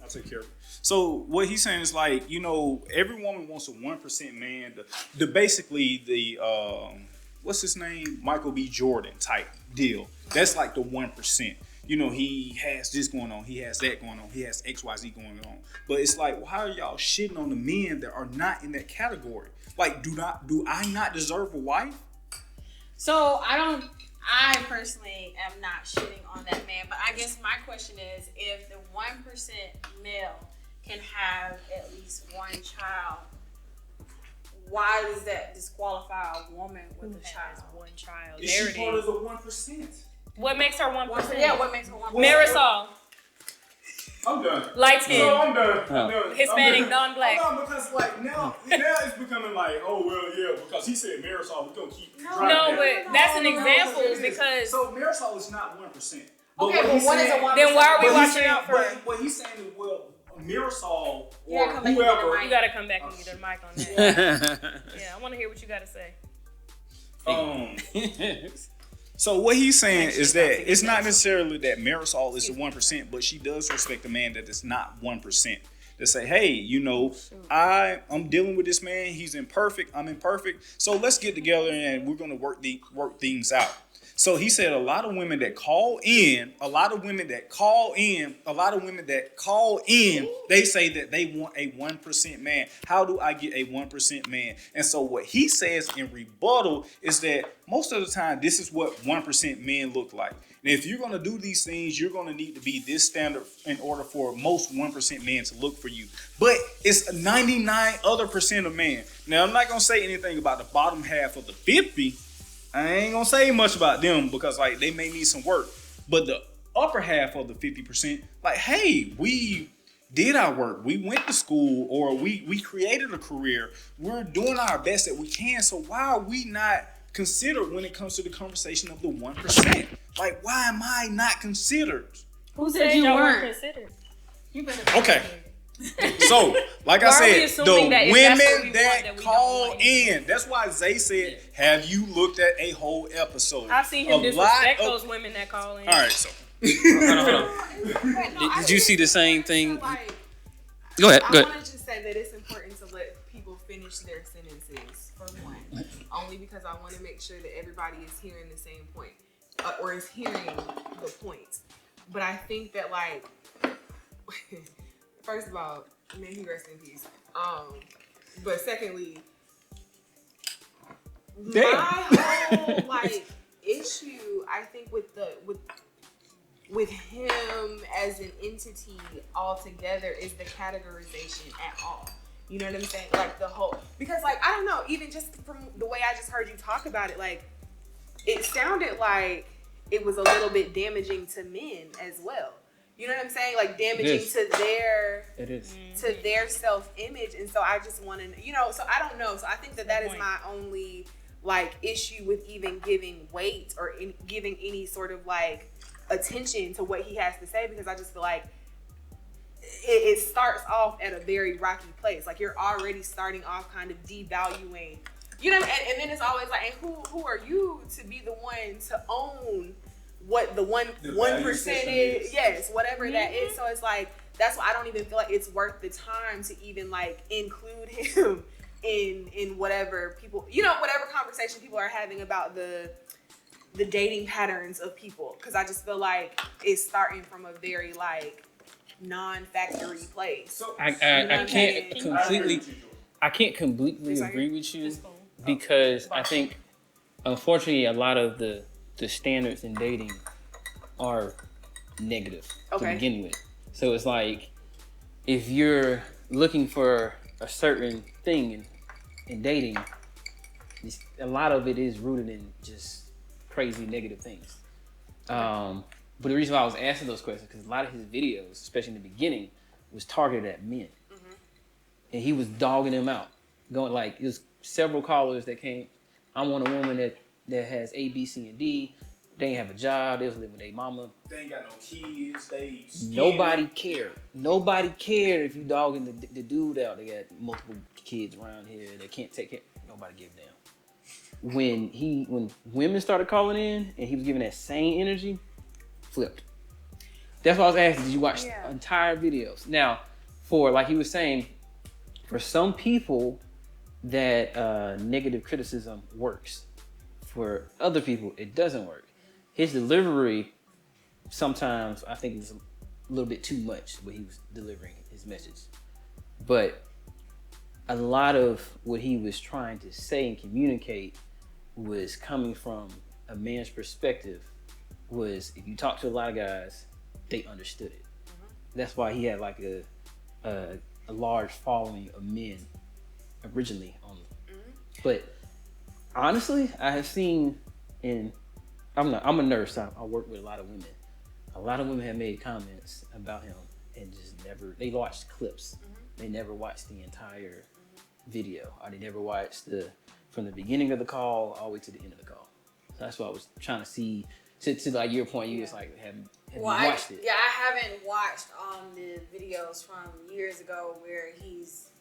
So what he's saying is like, every woman wants a 1% man. The basically the what's his name? Michael B. Jordan type deal. That's like the 1%. He has this going on. He has that going on. He has XYZ going on. But it's like, why are y'all shitting on the men that are not in that category? Like, do I not deserve a wife? So I personally am not shitting on that man, but I guess my question is, if the 1% male can have at least one child, why does that disqualify a woman with a child? One child. Is There she it part is. of the 1%? What makes her 1%? Yeah, what makes her 1%? Marisol, I'm done. light skin, So I'm done. Hispanic, I'm done. non-black. Hold on, because like now it's becoming like, oh well, yeah, because he said Marisol, we're gonna keep driving No, that. but that's an No, example it is. because So Marisol is not 1%. Okay, but what is a 1%? then why are we But he's watching saying, out for? what he's saying is, well, Marisol Yeah, or come back and get the whoever. mic. You gotta come back and get the mic on that. Yeah, I want to hear what you gotta say. So what he's saying is that it's not necessarily that Marisol is the 1%, but she does respect a man that is not 1%. To say, hey, I'm dealing with this man. He's imperfect. I'm imperfect. So let's get together and we're gonna work things out. So he said a lot of women that call in, they say that they want a 1% man. How do I get a 1% man? And so what he says in rebuttal is that most of the time, this is what 1% men look like. And if you're going to do these things, you're going to need to be this standard in order for most 1% men to look for you. But it's 99 other percent of men. Now, I'm not going to say anything about the bottom half of the 50. I ain't gonna say much about them because like they may need some work. But the upper half of the 50%, like, hey, we did our work. We went to school or we created a career. We're doing our best that we can. So why are we not considered when it comes to the conversation of the 1%? Like, why am I not considered? Who said you weren't considered? You better. Okay. So, like I said, the women that we call don't in, that's why Zay said, have you looked at a whole episode? I've seen him disrespect those women that call in. All right, so. Hold on. Did you see the same thing? Go ahead. I want to just say that it's important to let people finish their sentences, for one. Only because I want to make sure that everybody is hearing the same point, or is hearing the points. But I think that, like, first of all, may he rest in peace. But secondly, Damn. my whole like issue, I think with him as an entity altogether is the categorization at all. You know what I'm saying? Like the whole, because like I don't know, even just from the way I just heard you talk about it, like it sounded like it was a little bit damaging to men as well. You know what I'm saying? Like damaging to their self-image. And so I just want to, you know, so I don't know. So I think that is my only like issue with even giving weight or giving any sort of like attention to what he has to say, because I just feel like it starts off at a very rocky place. Like you're already starting off kind of devaluing, you know, and then it's always like, and who are you to be the one to own what the 1% is? Yes, whatever that is. So it's like, that's why I don't even feel like it's worth the time to even like include him in whatever people, you know, whatever conversation people are having about the dating patterns of people. Because I just feel like it's starting from a very like non-factory place. So I can't completely agree with you, because I think unfortunately a lot of the standards in dating are negative to begin with. So it's like if you're looking for a certain thing in dating, a lot of it is rooted in just crazy negative things. But the reason why I was asking those questions, because a lot of his videos, especially in the beginning, was targeted at men. And he was dogging them out. Going like, there's several callers that came, I want a woman that has A, B, C, and D. They ain't have a job. They was living with their mama. They ain't got no kids. Nobody cared. Nobody cared if you dogging the dude out. They got multiple kids around here that can't take care. Nobody gave a damn. When women started calling in and he was giving that same energy, flipped. That's why I was asking, did you watch the entire videos? Now, for like he was saying, for some people that negative criticism works. For other people, it doesn't work. His delivery sometimes I think is a little bit too much what he was delivering his message. But a lot of what he was trying to say and communicate was coming from a man's perspective. Was if you talk to a lot of guys, they understood it. That's why he had like a large following of men originally on but honestly, I have seen I'm a nurse, I work with a lot of women. A lot of women have made comments about him and just they watched clips. They never watched the entire video, or they never watched from the beginning of the call all the way to the end of the call. So that's what I was trying to see. To like your point, you just like have you watched it? Yeah, I haven't watched the videos from years ago where he's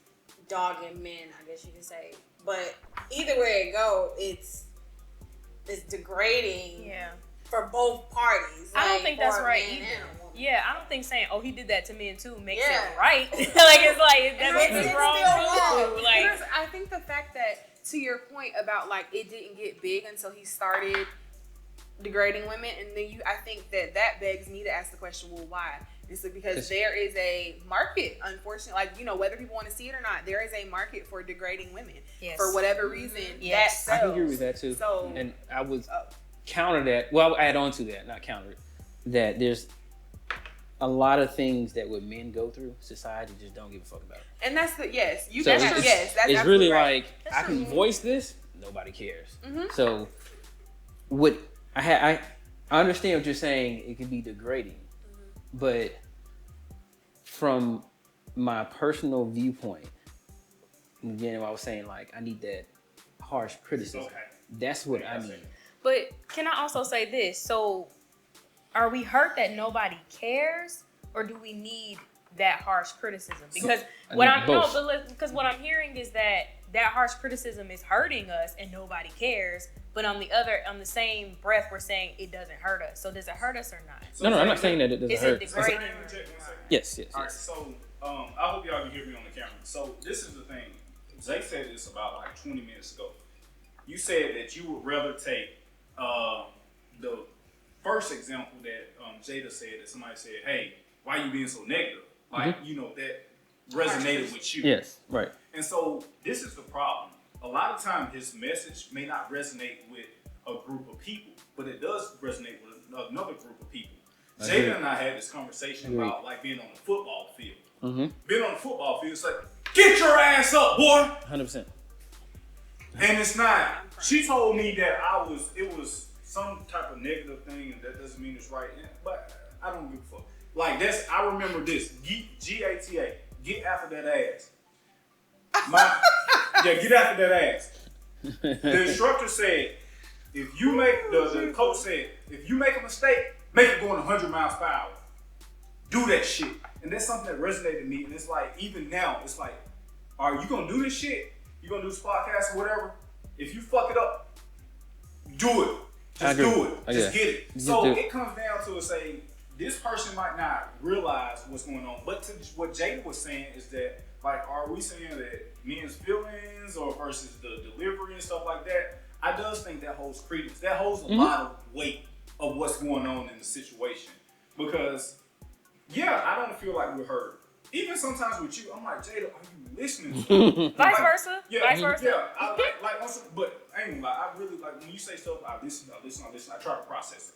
dogging men, I guess you could say. But either way it go, it's degrading for both parties. I don't like, think that's for a right man either. and a woman. Yeah, I don't think saying, "Oh, he did that to men too" makes it right. Like it's like that makes it wrong too. Like because I think the fact that, to your point about like it didn't get big until he started degrading women, and then I think that begs me to ask the question, well, why? It's because there is a market, unfortunately, like, whether people want to see it or not, there is a market for degrading women for whatever reason. Yes. That sells. I can agree with that too. So, and I would counter that. Well, I would add on to that, not counter it. That there's a lot of things that what men go through, society just don't give a fuck about. and that's the yes. You So that's true. Yes, that's it's really right. like I can voice this, nobody cares. So what I understand what you're saying. It can be degrading, but from my personal viewpoint, again, I was saying like I need that harsh criticism. Okay. That's what I need. But can I also say this? So, are we hurt that nobody cares, or do we need that harsh criticism? Because because what I'm hearing is that harsh criticism is hurting us and nobody cares. But on the same breath, we're saying it doesn't hurt us. So does it hurt us or not? No, I'm not saying that it doesn't Is hurt. it degrading? Yes. All right, so I hope y'all can hear me on the camera. So this is the thing. Zay said this about like 20 minutes ago. You said that you would rather take the first example that Jada said, that somebody said, hey, why are you being so negative? Like, that resonated with you. Yes, right. And so this is the problem. A lot of times his message may not resonate with a group of people, but it does resonate with another group of people. Jada and I had this conversation about like being on the football field. Being on the football field, it's like, get your ass up, boy. 100%. And it's not. She told me that it was some type of negative thing, and that doesn't mean it's right. But I don't give a fuck. Like I remember this. GATA. Get after that ass. Get after that ass. The instructor said, if you make the coach said, if you make a mistake, make it going 100 miles per hour. Do that shit. And that's something that resonated with me. And it's like, even now, it's like, are you gonna do this shit? You gonna do this podcast or whatever? If you fuck it up, do it. Just do it. Just get it. So it comes down to say, this person might not realize what's going on. But to what Jada was saying is that, like, are we saying that men's feelings or versus the delivery and stuff like that? I does think that holds credence. That holds a lot of weight of what's going on in the situation. Because, I don't feel like we're heard. Even sometimes with you, I'm like, Jada, are you listening to me? Vice versa. Vice versa. Yeah, but I ain't gonna lie, I really like when you say stuff, I listen, I try to process it.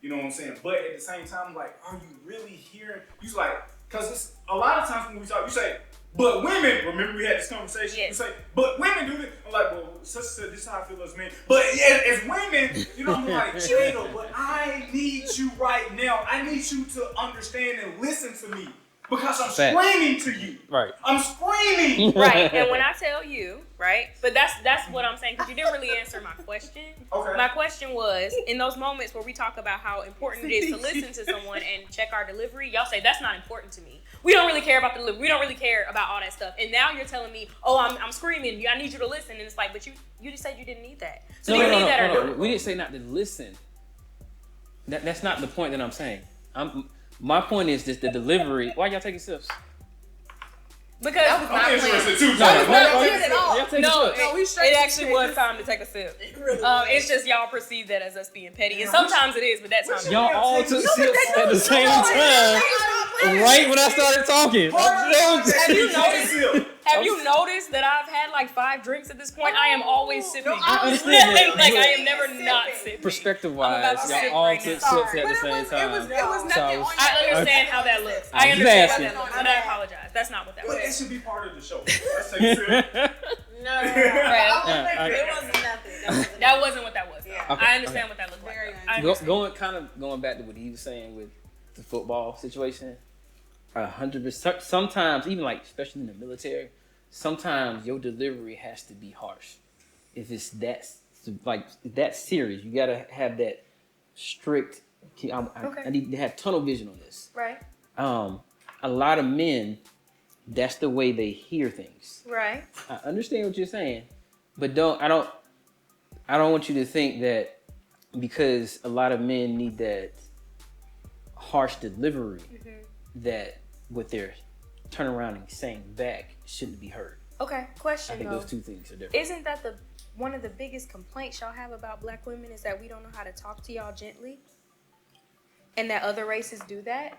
You know what I'm saying? But at the same time, like, are you really hearing? You like, cause it's a lot of times when we talk, you say, but women, remember we had this conversation, you say, but women do this. I'm like, well, this is how I feel as men. But as women, I'm like, Jada, but I need you right now. I need you to understand and listen to me. Because I'm screaming to you. Right. I'm screaming. Right. And when I tell you, right? But that's what I'm saying, because you didn't really answer my question. Okay. My question was, in those moments where we talk about how important it is to listen to someone and check our delivery, y'all say that's not important to me. We don't really care about the delivery. We don't really care about all that stuff. And now you're telling me, oh, I'm screaming. I need you to listen. And it's like, but you just said you didn't need that. So do you need that or not? We didn't say not to listen. That's not the point that I'm saying. My point is just the delivery. Why y'all taking sips? Because I'm interested too. It actually was time to take a sip. It's just y'all perceive that as us being petty, and sometimes it is, but that's time. Y'all all took sips at the same time, right when I started talking. Have you noticed that I've had like 5 drinks at this point? I am always sipping. I understand that. Like I am never not sipping. Perspective-wise, y'all all took sips at the same time. It was nothing on I understand how that looks. I understand how that looks, and I apologize. That's not what that was. But it should be part of the show. Let's take a sip. No. It wasn't nothing. That wasn't what that was. Yeah. Okay. I understand what that looked like. Going back to what he was saying with the football situation, 100%. Sometimes, even like especially in the military, sometimes your delivery has to be harsh. If it's that serious, you gotta have that strict. I need to have tunnel vision on this. Right. A lot of men, that's the way they hear things. Right. I understand what you're saying, but I don't want you to think that because a lot of men need that harsh delivery, that what they're turning around and saying back shouldn't be heard. Okay, question I think though. those two things are different. Isn't that one of the biggest complaints y'all have about black women is that we don't know how to talk to y'all gently, and that other races do that.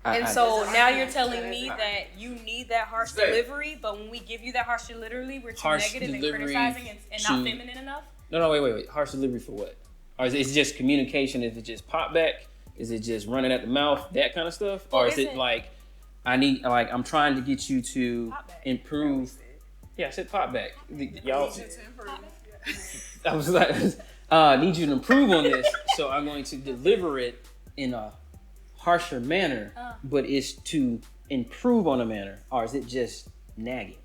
And so now you're telling me that you need that harsh delivery, but when we give you that harsh delivery, we're too negative and criticizing and not feminine enough? No, wait. Harsh delivery for what? Or is it just communication? Is it just pop back? Is it just running at the mouth? That kind of stuff? Or is it like, I'm trying to get you to improve? Yeah, I said pop back. Y'all. I was like, need you to improve on this, so I'm going to deliver it in a harsher manner, but it's to improve on a manner, or is it just nagging?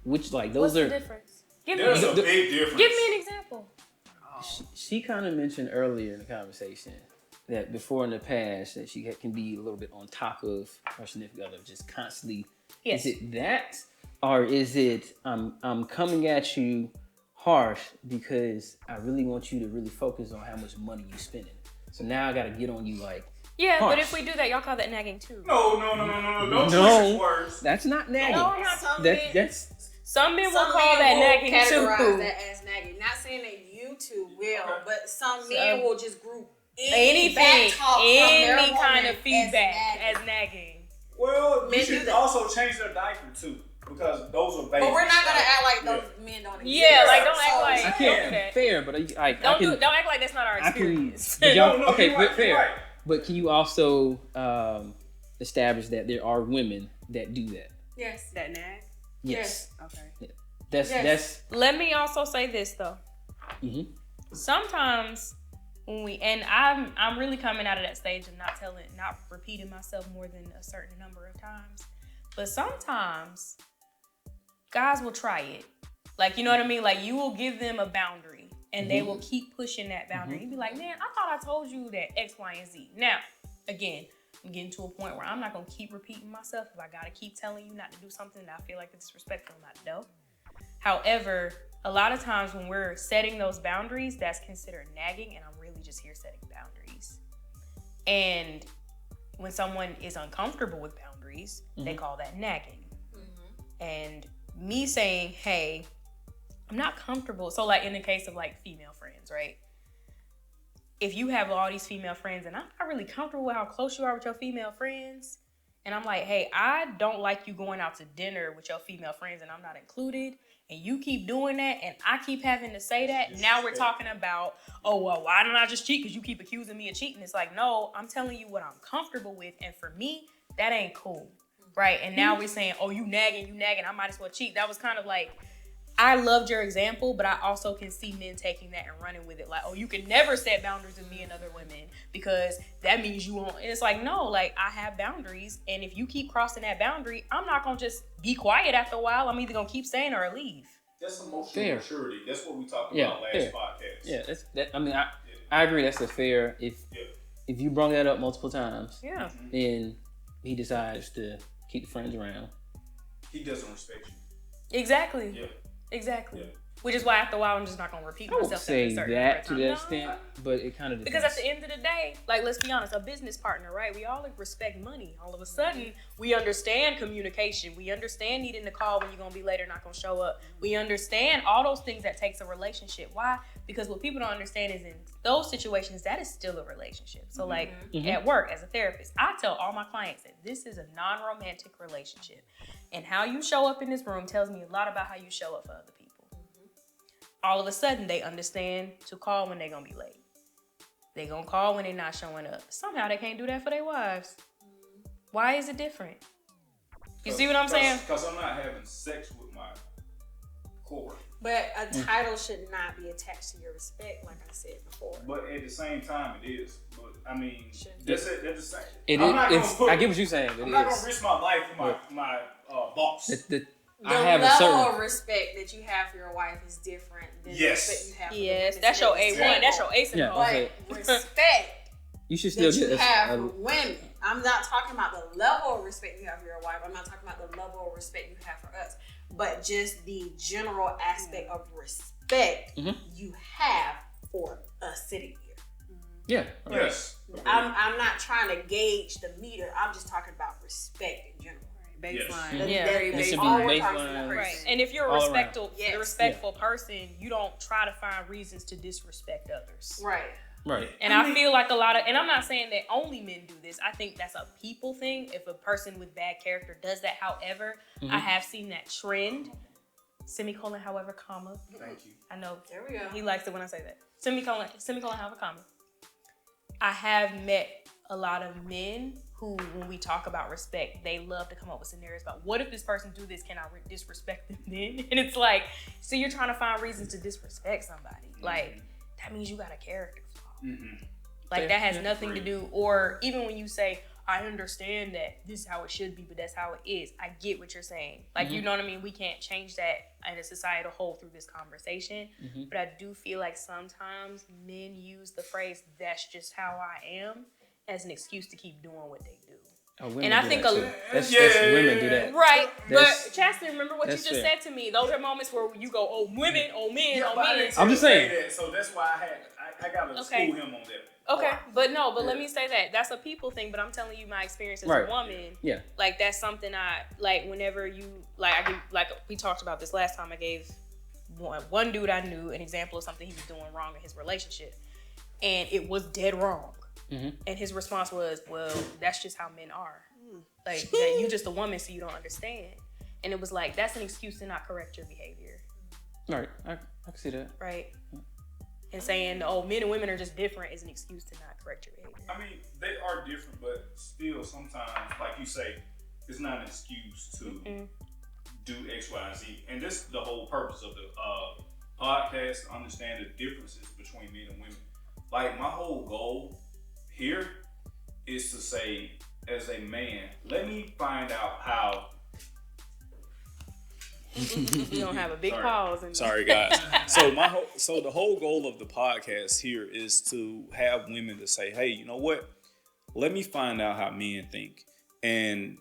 Which those What's are. The difference? There's a big difference. Give me an example. She kind of mentioned earlier in the conversation that before in the past that she can be a little bit on top of her significant other, just constantly. Yes. Is it that, or is it I'm coming at you harsh because I really want you to really focus on how much money you spending? So now I got to get on you like. Yeah, harsh. but if we do that, y'all call that nagging too. No. Don't twist his words. That's not nagging. No, I'm not. That's Some men will Some call men that will nagging categorize too. that as nagging. Not saying that you two will, but some men will just group Anything, back talk any from their kind woman of feedback as as nagging. Well, you Men do should that. also change their diaper too, because those are babies. But we're not gonna act like Yeah. those men don't exist. Yeah, like don't act So- like I don't can't. do that. Fair, but Don't act like that's not our experience. But y'all, No, okay, you're right, fair. you're right. But can you also establish that there are women that do that? Yes. That nag? Yes. Okay. That's Let me also say this though. Mhm. Sometimes when I'm really coming out of that stage of not repeating myself more than a certain number of times. But sometimes guys will try it. Like, you know what I mean? Like, you will give them a boundary and they will keep pushing that boundary. You'd be like, man, I thought I told you that X, Y, and Z. Now, again, I'm getting to a point where I'm not going to keep repeating myself. If I got to keep telling you not to do something that I feel like it's disrespectful, not to do. However, a lot of times when we're setting those boundaries, that's considered nagging, and I'm really just here setting boundaries. And when someone is uncomfortable with boundaries, they call that nagging. And me saying, hey, I'm not comfortable. So like in the case of like female friends, right? If you have all these female friends and I'm not really comfortable with how close you are with your female friends, and I'm like, hey, I don't like you going out to dinner with your female friends and I'm not included, and you keep doing that and I keep having to say that, now we're talking about, oh, well, why don't I just cheat because you keep accusing me of cheating? It's like, no, I'm telling you what I'm comfortable with, and for me, that ain't cool, right? And now we're saying, oh, you nagging, I might as well cheat. That was kind of like, I loved your example, but I also can see men taking that and running with it. Like, oh, you can never set boundaries with me and other women because that means you won't. And it's like, no, like I have boundaries. And if you keep crossing that boundary, I'm not going to just be quiet after a while. I'm either going to keep saying or leave. That's emotional Fair. maturity. That's what we talked Yeah, about last fair. podcast. Yeah, that's that. I mean, I agree. That's a fair. If you brought that up multiple times, Yeah. and he decides to keep the friends around, He doesn't respect you. Exactly. Yeah. Exactly. Yeah. Which is why after a while I'm just not gonna repeat I would myself. say at a certain that to number that of times. extent, but it kind of Because at the end of the day, like, let's be honest, a business partner, right? We all respect money. All of a sudden, we understand communication. We understand needing to call when you're going to be late or not going to show up. We understand all those things that takes a relationship. Why? Because what people don't understand is in those situations, that is still a relationship. So, like, at work, as a therapist, I tell all my clients that this is a non-romantic relationship. And how you show up in this room tells me a lot about how you show up for other people. All of a sudden, they understand to call when they're going to be late. They're going to call when they're not showing up. Somehow, they can't do that for their wives. Why is it different? You see what I'm saying? Because I'm not having sex with my coworker. But a title should not be attached to your respect, like I said before. But at the same time, it is. But I mean, that's it. That's the same. It I'm is. not It's, gonna I get what you're saying. I'm It not is. gonna risk my life for my boss. The I have a level certain. of respect that you have for your wife is different than Yes. the respect you have for Yes, the that's your women A1. at the That's table. your ace in Yeah, the hole. okay. But respect You should still that you get have a, for women. I'm not talking about the level of respect you have for your wife. I'm not talking about the level of respect you have for us. But just the general aspect of respect you have for us sitting here. yeah. Yes. I'm not trying to gauge the meter. I'm just talking about respect in general. baseline. Yes. That's Yeah. very It should be baseline. baseline. Right. And if you're All a around. respectful person, you don't try to find reasons to disrespect others. Right. Right. And I feel like a lot of, and I'm not saying that only men do this. I think that's a people thing. If a person with bad character does that, however, I have seen that trend. Semicolon, however, comma. Thank you. I know There we go. he likes it when I say that. Semicolon, however, comma. I have met a lot of men who, when we talk about respect, they love to come up with scenarios about what if this person do this, can I disrespect them then? And it's like, so you're trying to find reasons to disrespect somebody. Like, that means you got a character flaw. Like, that has nothing to do, or even when you say, I understand that this is how it should be, but that's how it is. I get what you're saying. Like, you know what I mean? We can't change that in a societal whole through this conversation. But I do feel like sometimes men use the phrase, that's just how I am, as an excuse to keep doing what they do. Oh, women And I do think that too. That's women do that. Right, That's- but Chastity, remember what you that's just fair. said to me. Those are moments where you go, oh, women, oh, men, oh, men. I'm just saying. That, so that's why I gotta Okay. school him on that. Okay, but no, but Yeah. let me say that that's a people thing. But I'm telling you my experience as Right. a woman. Yeah. Like, that's something I like. Whenever you like we talked about this last time. I gave one dude I knew an example of something he was doing wrong in his relationship, and it was dead wrong. And his response was, "Well, that's just how men are. Like, that you just a woman, so you don't understand." And it was like, that's an excuse to not correct your behavior, Right. I can see that. right? And saying, "Oh, men and women are just different," is an excuse to not correct your behavior. I mean, they are different, but still, sometimes, like you say, it's not an excuse to do X, Y, and Z. And this is the whole purpose of the podcast, to understand the differences between men and women. Like, my whole goal here is to say, as a man, let me find out how. You don't have a big Sorry. pause. And Sorry, guys. So the whole goal of the podcast here is to have women to say, hey, you know what? Let me find out how men think, and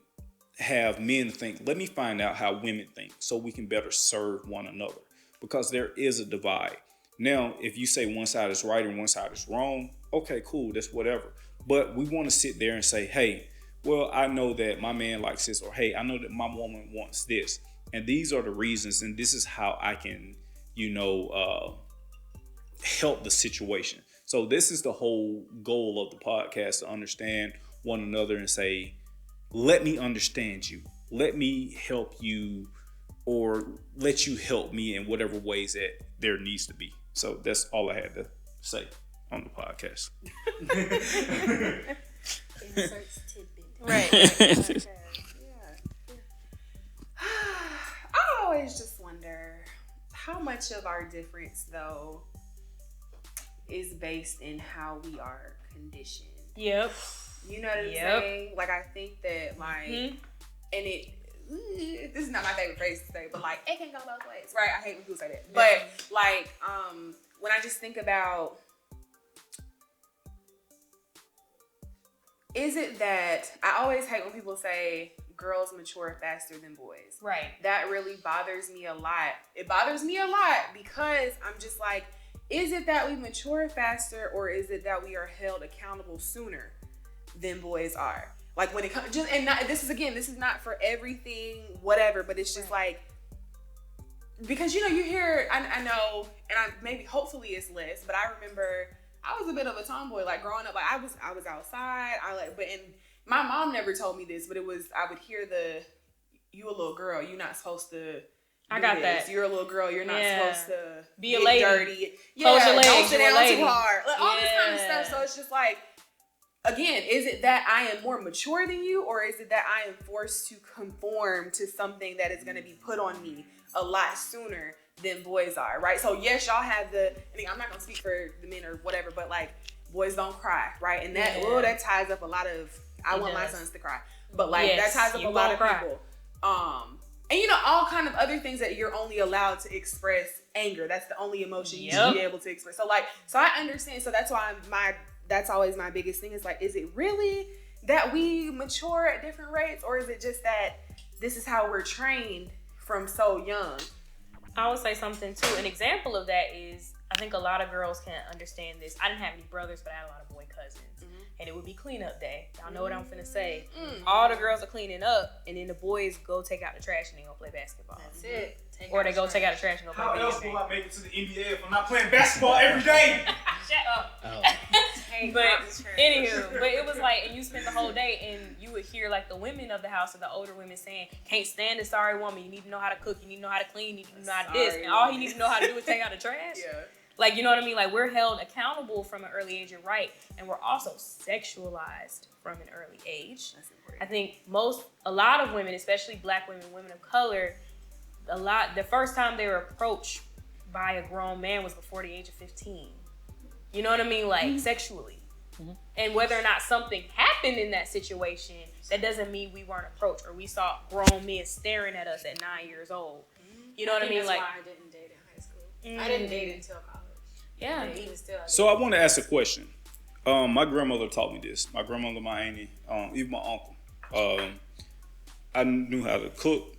have men think, let me find out how women think, so we can better serve one another, because there is a divide. Now, if you say one side is right and one side is wrong, okay, cool, that's whatever. But we want to sit there and say, hey, well, I know that my man likes this, or hey, I know that my woman wants this. And these are the reasons, and this is how I can, help the situation. So this is the whole goal of the podcast, to understand one another and say, let me understand you. Let me help you, or let you help me in whatever ways that there needs to be. So that's all I had to say on the podcast. Inserts tidbit. right. I always just wonder how much of our difference, though, is based in how we are conditioned. Yep. You know what I'm Yep. saying? Like, I think that, like, and this is not my favorite phrase to say, but like, it can go both ways, right? I hate when people say that. But like, when I just think about, is it that I always hate when people say girls mature faster than boys. Right. That really bothers me a lot. It bothers me a lot because I'm just like, is it that we mature faster, or is it that we are held accountable sooner than boys are? Like, when it comes, just, and not, this is not for everything, whatever, but it's just like, because you hear, I know, and maybe hopefully it's less, but I remember I was a bit of a tomboy, like growing up. Like, I was outside. And my mom never told me this, but I would hear you a little girl, you're not supposed to. I got this. that. You're a little girl. You're not supposed to Be a get lady. dirty. Close your legs, Don't sit you're a down lady. too hard. Like, all this kind of Yeah. stuff. So it's just like, again, is it that I am more mature than you, or is it that I am forced to conform to something that is going to be put on me a lot sooner than boys are, right? So yes, y'all have I'm not going to speak for the men or whatever, but like, boys don't cry, right? And that that ties up a lot of, I want my sons to cry, but like, Yes, that ties up you a lot gonna of cry. people. And all kind of other things that you're only allowed to express anger. That's the only emotion you should be able to express. So I understand. So that's why that's always my biggest thing is like, is it really that we mature at different rates, or is it just that this is how we're trained from so young? I would say something too. An example of that is, I I think a lot of girls can't understand this. I didn't have any brothers, but I had a lot of boy cousins. And it would be cleanup day. Y'all know what I'm finna say. All the girls are cleaning up, and then the boys go take out the trash and they go play basketball. That's it. Or they go take out the trash and go play How video else games. will I make it to the NBA if I'm not playing basketball every day? Shut up. Oh. But anywho, but it was like, and you spent the whole day, and you would hear like the women of the house or the older women saying, "Can't stand a sorry woman. You need to know how to cook. You need to know how to clean. You need to know how to this." And all he needs to know how to do is take out the trash. Yeah. Like, you know what I mean? Like, we're held accountable from an early age, you're right. And we're also sexualized from an early age. That's important. I think a lot of women, especially black women, women of color, the first time they were approached by a grown man was before the age of 15. You know what I mean? Like, sexually. And whether or not something happened in that situation, that doesn't mean we weren't approached or we saw grown men staring at us at 9 years old. You know what I mean? That's Like, why I didn't date in high school. I didn't date until college. yeah. And even still, So I want to ask a question. My grandmother taught me this. My grandmother, my auntie, even my uncle. I knew how to cook.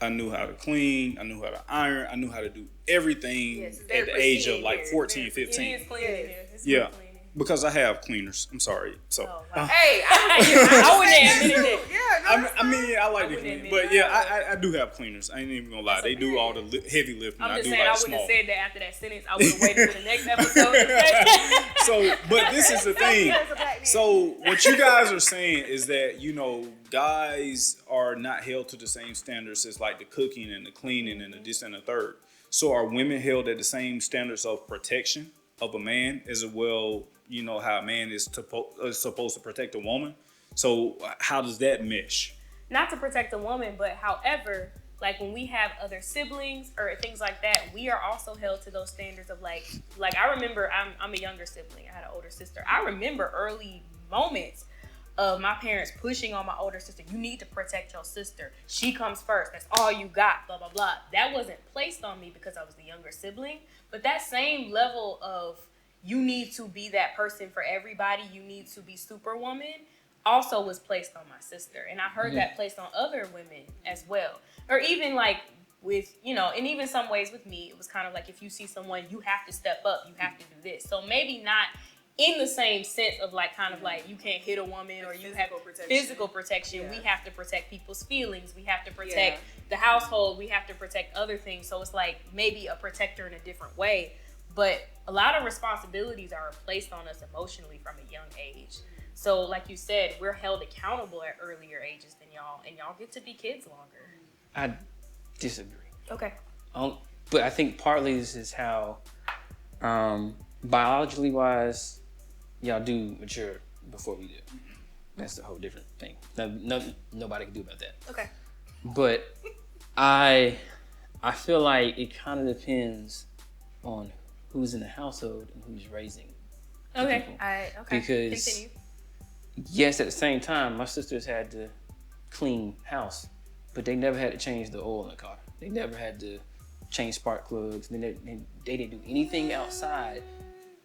I knew how to clean. I knew how to iron. I knew how to do everything Yes, it's at very the age of pristine like here. 14, It 15. is clean in here. It's Yeah. real clean. Because I have cleaners. I'm sorry. So Oh, wow. Hey, I wouldn't admit it. yeah, no, I mean, I like to wouldn't clean, admit but it. yeah, I do have cleaners. I ain't even gonna lie. That's They do okay. all the heavy lifting. I'm I just do saying, I like wouldn't small. have said that after that sentence. I would have waited for the next episode to say. So, but this is the thing. So, what you guys are saying is that, you know, guys are not held to the same standards as like the cooking and the cleaning and the this and the third. So, are women held at the same standards of protection of a man as well? You know how a man is supposed to protect a woman. So, how does that mesh? Not to protect a woman, but however, like when we have other siblings or things like that, we are also held to those standards of like I remember I'm a younger sibling. I had an older sister. I remember early moments of my parents pushing on my older sister. You need to protect your sister. She comes first. That's all you got. Blah, blah, blah. That wasn't placed on me because I was the younger sibling. But that same level of you need to be that person for everybody. You need to be superwoman also was placed on my sister. And I heard that placed on other women as well. Or even like with, you know, and even some ways with me, it was kind of like if you see someone, you have to step up. You have to do this. So maybe not in the same sense of like kind of like you can't hit a woman or you have physical protection. Yeah. We have to protect people's feelings. We have to protect the household. We have to protect other things. So it's like maybe a protector in a different way. But a lot of responsibilities are placed on us emotionally from a young age. So like you said, we're held accountable at earlier ages than y'all, and y'all get to be kids longer. I disagree. Okay. But I think partly this is how, biologically wise, y'all do mature before we do. That's a whole different thing. Nobody can do about that. Okay. But I feel like it kind of depends on who's in the household and who's raising the Okay. people. Okay. Because Continue. yes, at the same time, my sisters had to clean house, but they never had to change the oil in the car. They never had to change spark plugs. They didn't do anything outside.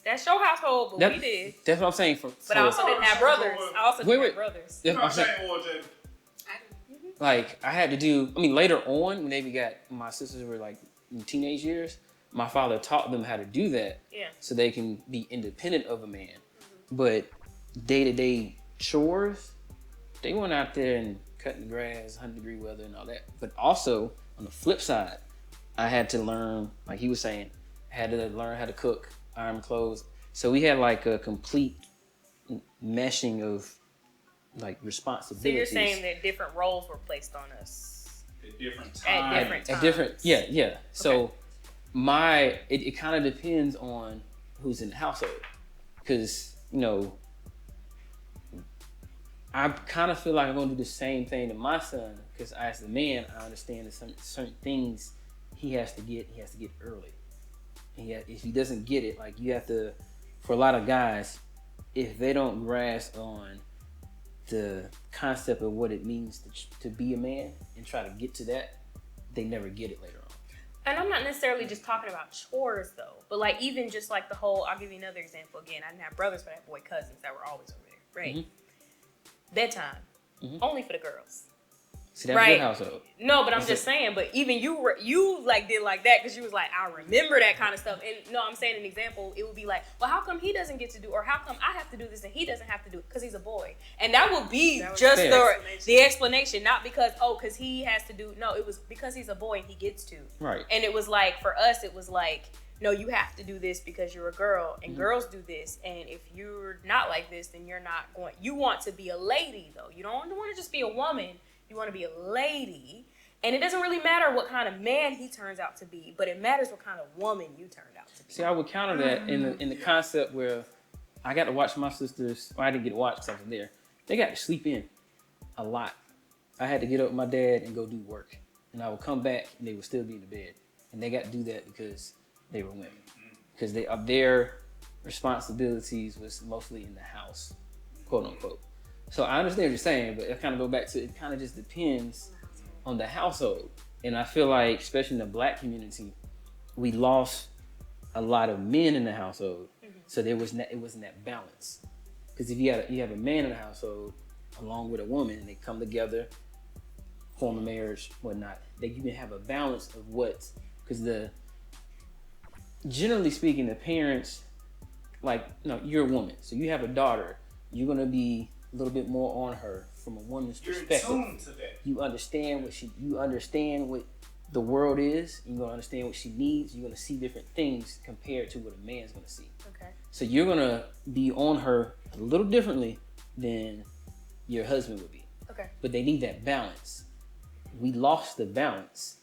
That's your household, but we did. That's what I'm saying. But I also didn't have brothers. I also didn't have brothers. Yeah, I'm saying, like I had to do. I mean, later on when my sisters were like in teenage years, my father taught them how to do that. Yeah. So they can be independent of a man. But day-to-day chores, they went out there and cutting the grass, 100-degree weather and all that. But also on the flip side, I had to learn, like he was saying, I had to learn how to cook, iron clothes. So we had like a complete meshing of like So responsibilities. you're saying that different roles were placed on us At different times. at different times. At different, yeah. So it kind of depends on who's in the household, because you know I kind of feel like I'm gonna do the same thing to my son, because as a man I understand that certain things he has to get early. And if he doesn't get it, like you have to, for a lot of guys, if they don't grasp on the concept of what it means to be a man and try to get to that, they never get it later on. And I'm not necessarily just talking about chores though, but like even just like the whole, I'll give you another example again. I didn't have brothers, but I had boy cousins that were always over there, right? Mhm. Bedtime, only for the girls. See, that's Right. your household. No, but I'm That's just it. saying. But even you like did like that because you was like, I remember that kind of stuff. And no, I'm saying an example. It would be like, well, how come he doesn't get to do, or how come I have to do this and he doesn't have to do it because he's a boy? And that would be That was just fair. the explanation, not because because he has to do. No, it was because he's a boy and he gets to. Right. And it was like for us, it was like, no, you have to do this because you're a girl, and girls do this. And if you're not like this, then you're not going. You want to be a lady, though. You don't want to just be a woman. You want to be a lady. And it doesn't really matter what kind of man he turns out to be, but it matters what kind of woman you turned out to be. See, I would counter that in the concept where I got to watch my sisters. Well, I didn't get to watch because I was there. They got to sleep in a lot. I had to get up with my dad and go do work, and I would come back and they would still be in the bed, and they got to do that because they were women, because their responsibilities was mostly in the house, quote unquote. So I understand what you're saying, but it kind of go back to, it kind of just depends on the household. And I feel like, especially in the black community, we lost a lot of men in the household. So it wasn't that balance. Because if you have a man in the household along with a woman, and they come together, form a marriage, whatnot, that you can have a balance of what, because generally speaking, the parents, like, no, you're a woman, so you have a daughter, you're gonna be a little bit more on her from a woman's perspective. You're in tune to that. You understand what the world is. You're gonna understand what she needs. You're gonna see different things compared to what a man's gonna see. Okay. So you're gonna be on her a little differently than your husband would be. Okay. But they need that balance. We lost the balance.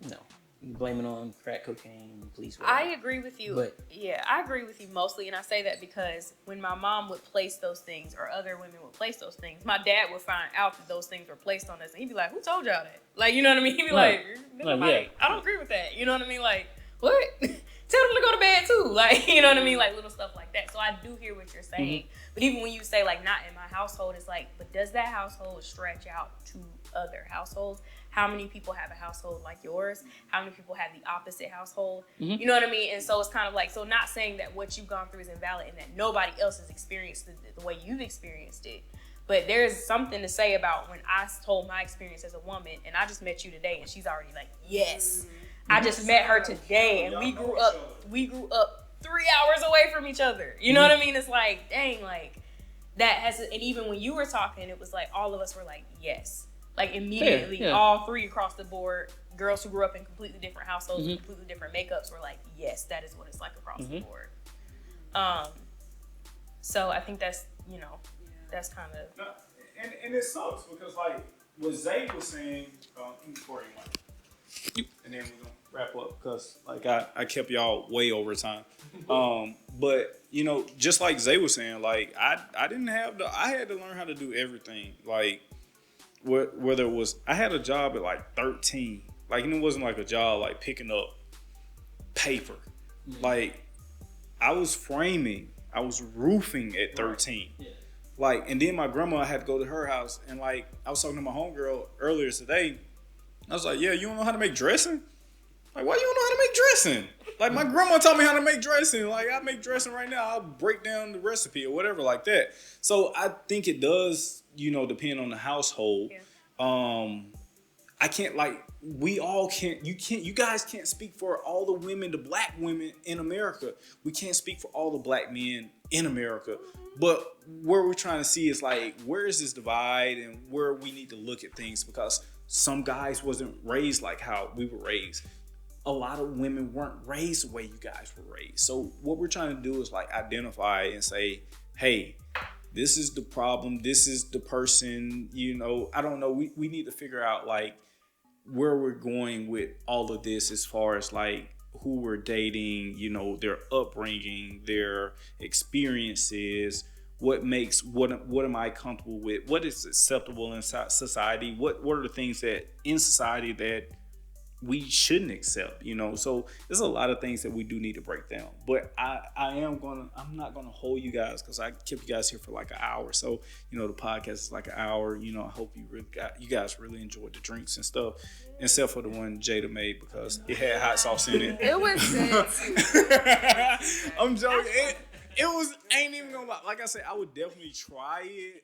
No, you blame it on crack cocaine, police. Whatever. I agree with you. But- yeah, I agree with you mostly, and I say that because when my mom would place those things, or other women would place those things, my dad would find out that those things were placed on us, and he'd be like, "Who told y'all that?" Like, you know what I mean? He'd be Right. like, "I don't agree with that." You know what I mean? Like, what? Tell them to go to bed too. Like, you know what I mean? Like little stuff like that. So I do hear what you're saying. But even when you say like not in my household, it's like, but does that household stretch out to other households? How many people have a household like yours? How many people have the opposite household? You know what I mean? And so it's kind of like, so not saying that what you've gone through is invalid and that nobody else has experienced the way you've experienced it. But there's something to say about when I told my experience as a woman, and I just met you today, and she's already like, yes. I just met her today, and we grew up 3 hours away from each other. You know what I mean? It's like, dang, like that has, and even when you were talking, it was like all of us were like, yes. Like immediately, Yeah. all three across the board, girls who grew up in completely different households, with completely different makeups, were like, yes, that is what it's like across the board. So I think that's, that's kind of. No, and it sucks because like what Zay was saying, before he went, and then we're gonna wrap up because like I kept y'all way over time. But just like Zay was saying, like I didn't have I had to learn how to do everything. Like whether it was, I had a job at like 13, like, and it wasn't like a job like picking up paper. Like I was framing, I was roofing at 13. Yeah. Like, and then my grandma had to go to her house, and like I was talking to my homegirl earlier today. I was like, yeah, you don't know how to make dressing? Like, why you don't know how to make dressing? Like, my grandma taught me how to make dressing. Like, I make dressing right now. I'll break down the recipe or whatever like that. So I think it does, depend on the household. Yeah. I can't, like, you guys can't speak for all the women, the black women in America. We can't speak for all the black men in America. But where we're trying to see is like, where is this divide and where we need to look at things, because some guys wasn't raised like how we were raised. A lot of women weren't raised the way you guys were raised. So what we're trying to do is like identify and say, hey, this is the problem. This is the person, I don't know. We need to figure out like where we're going with all of this as far as like who we're dating, their upbringing, their experiences, what am I comfortable with? What is acceptable in society? What are the things that in society that we shouldn't accept, So there's a lot of things that we do need to break down. But I'm not gonna hold you guys because I kept you guys here for like an hour. So, the podcast is like an hour. I hope you guys really enjoyed the drinks and stuff, except for the one Jada made because it had hot sauce in it. It was good. I'm joking. It was, ain't even gonna lie. Like I said, I would definitely try it.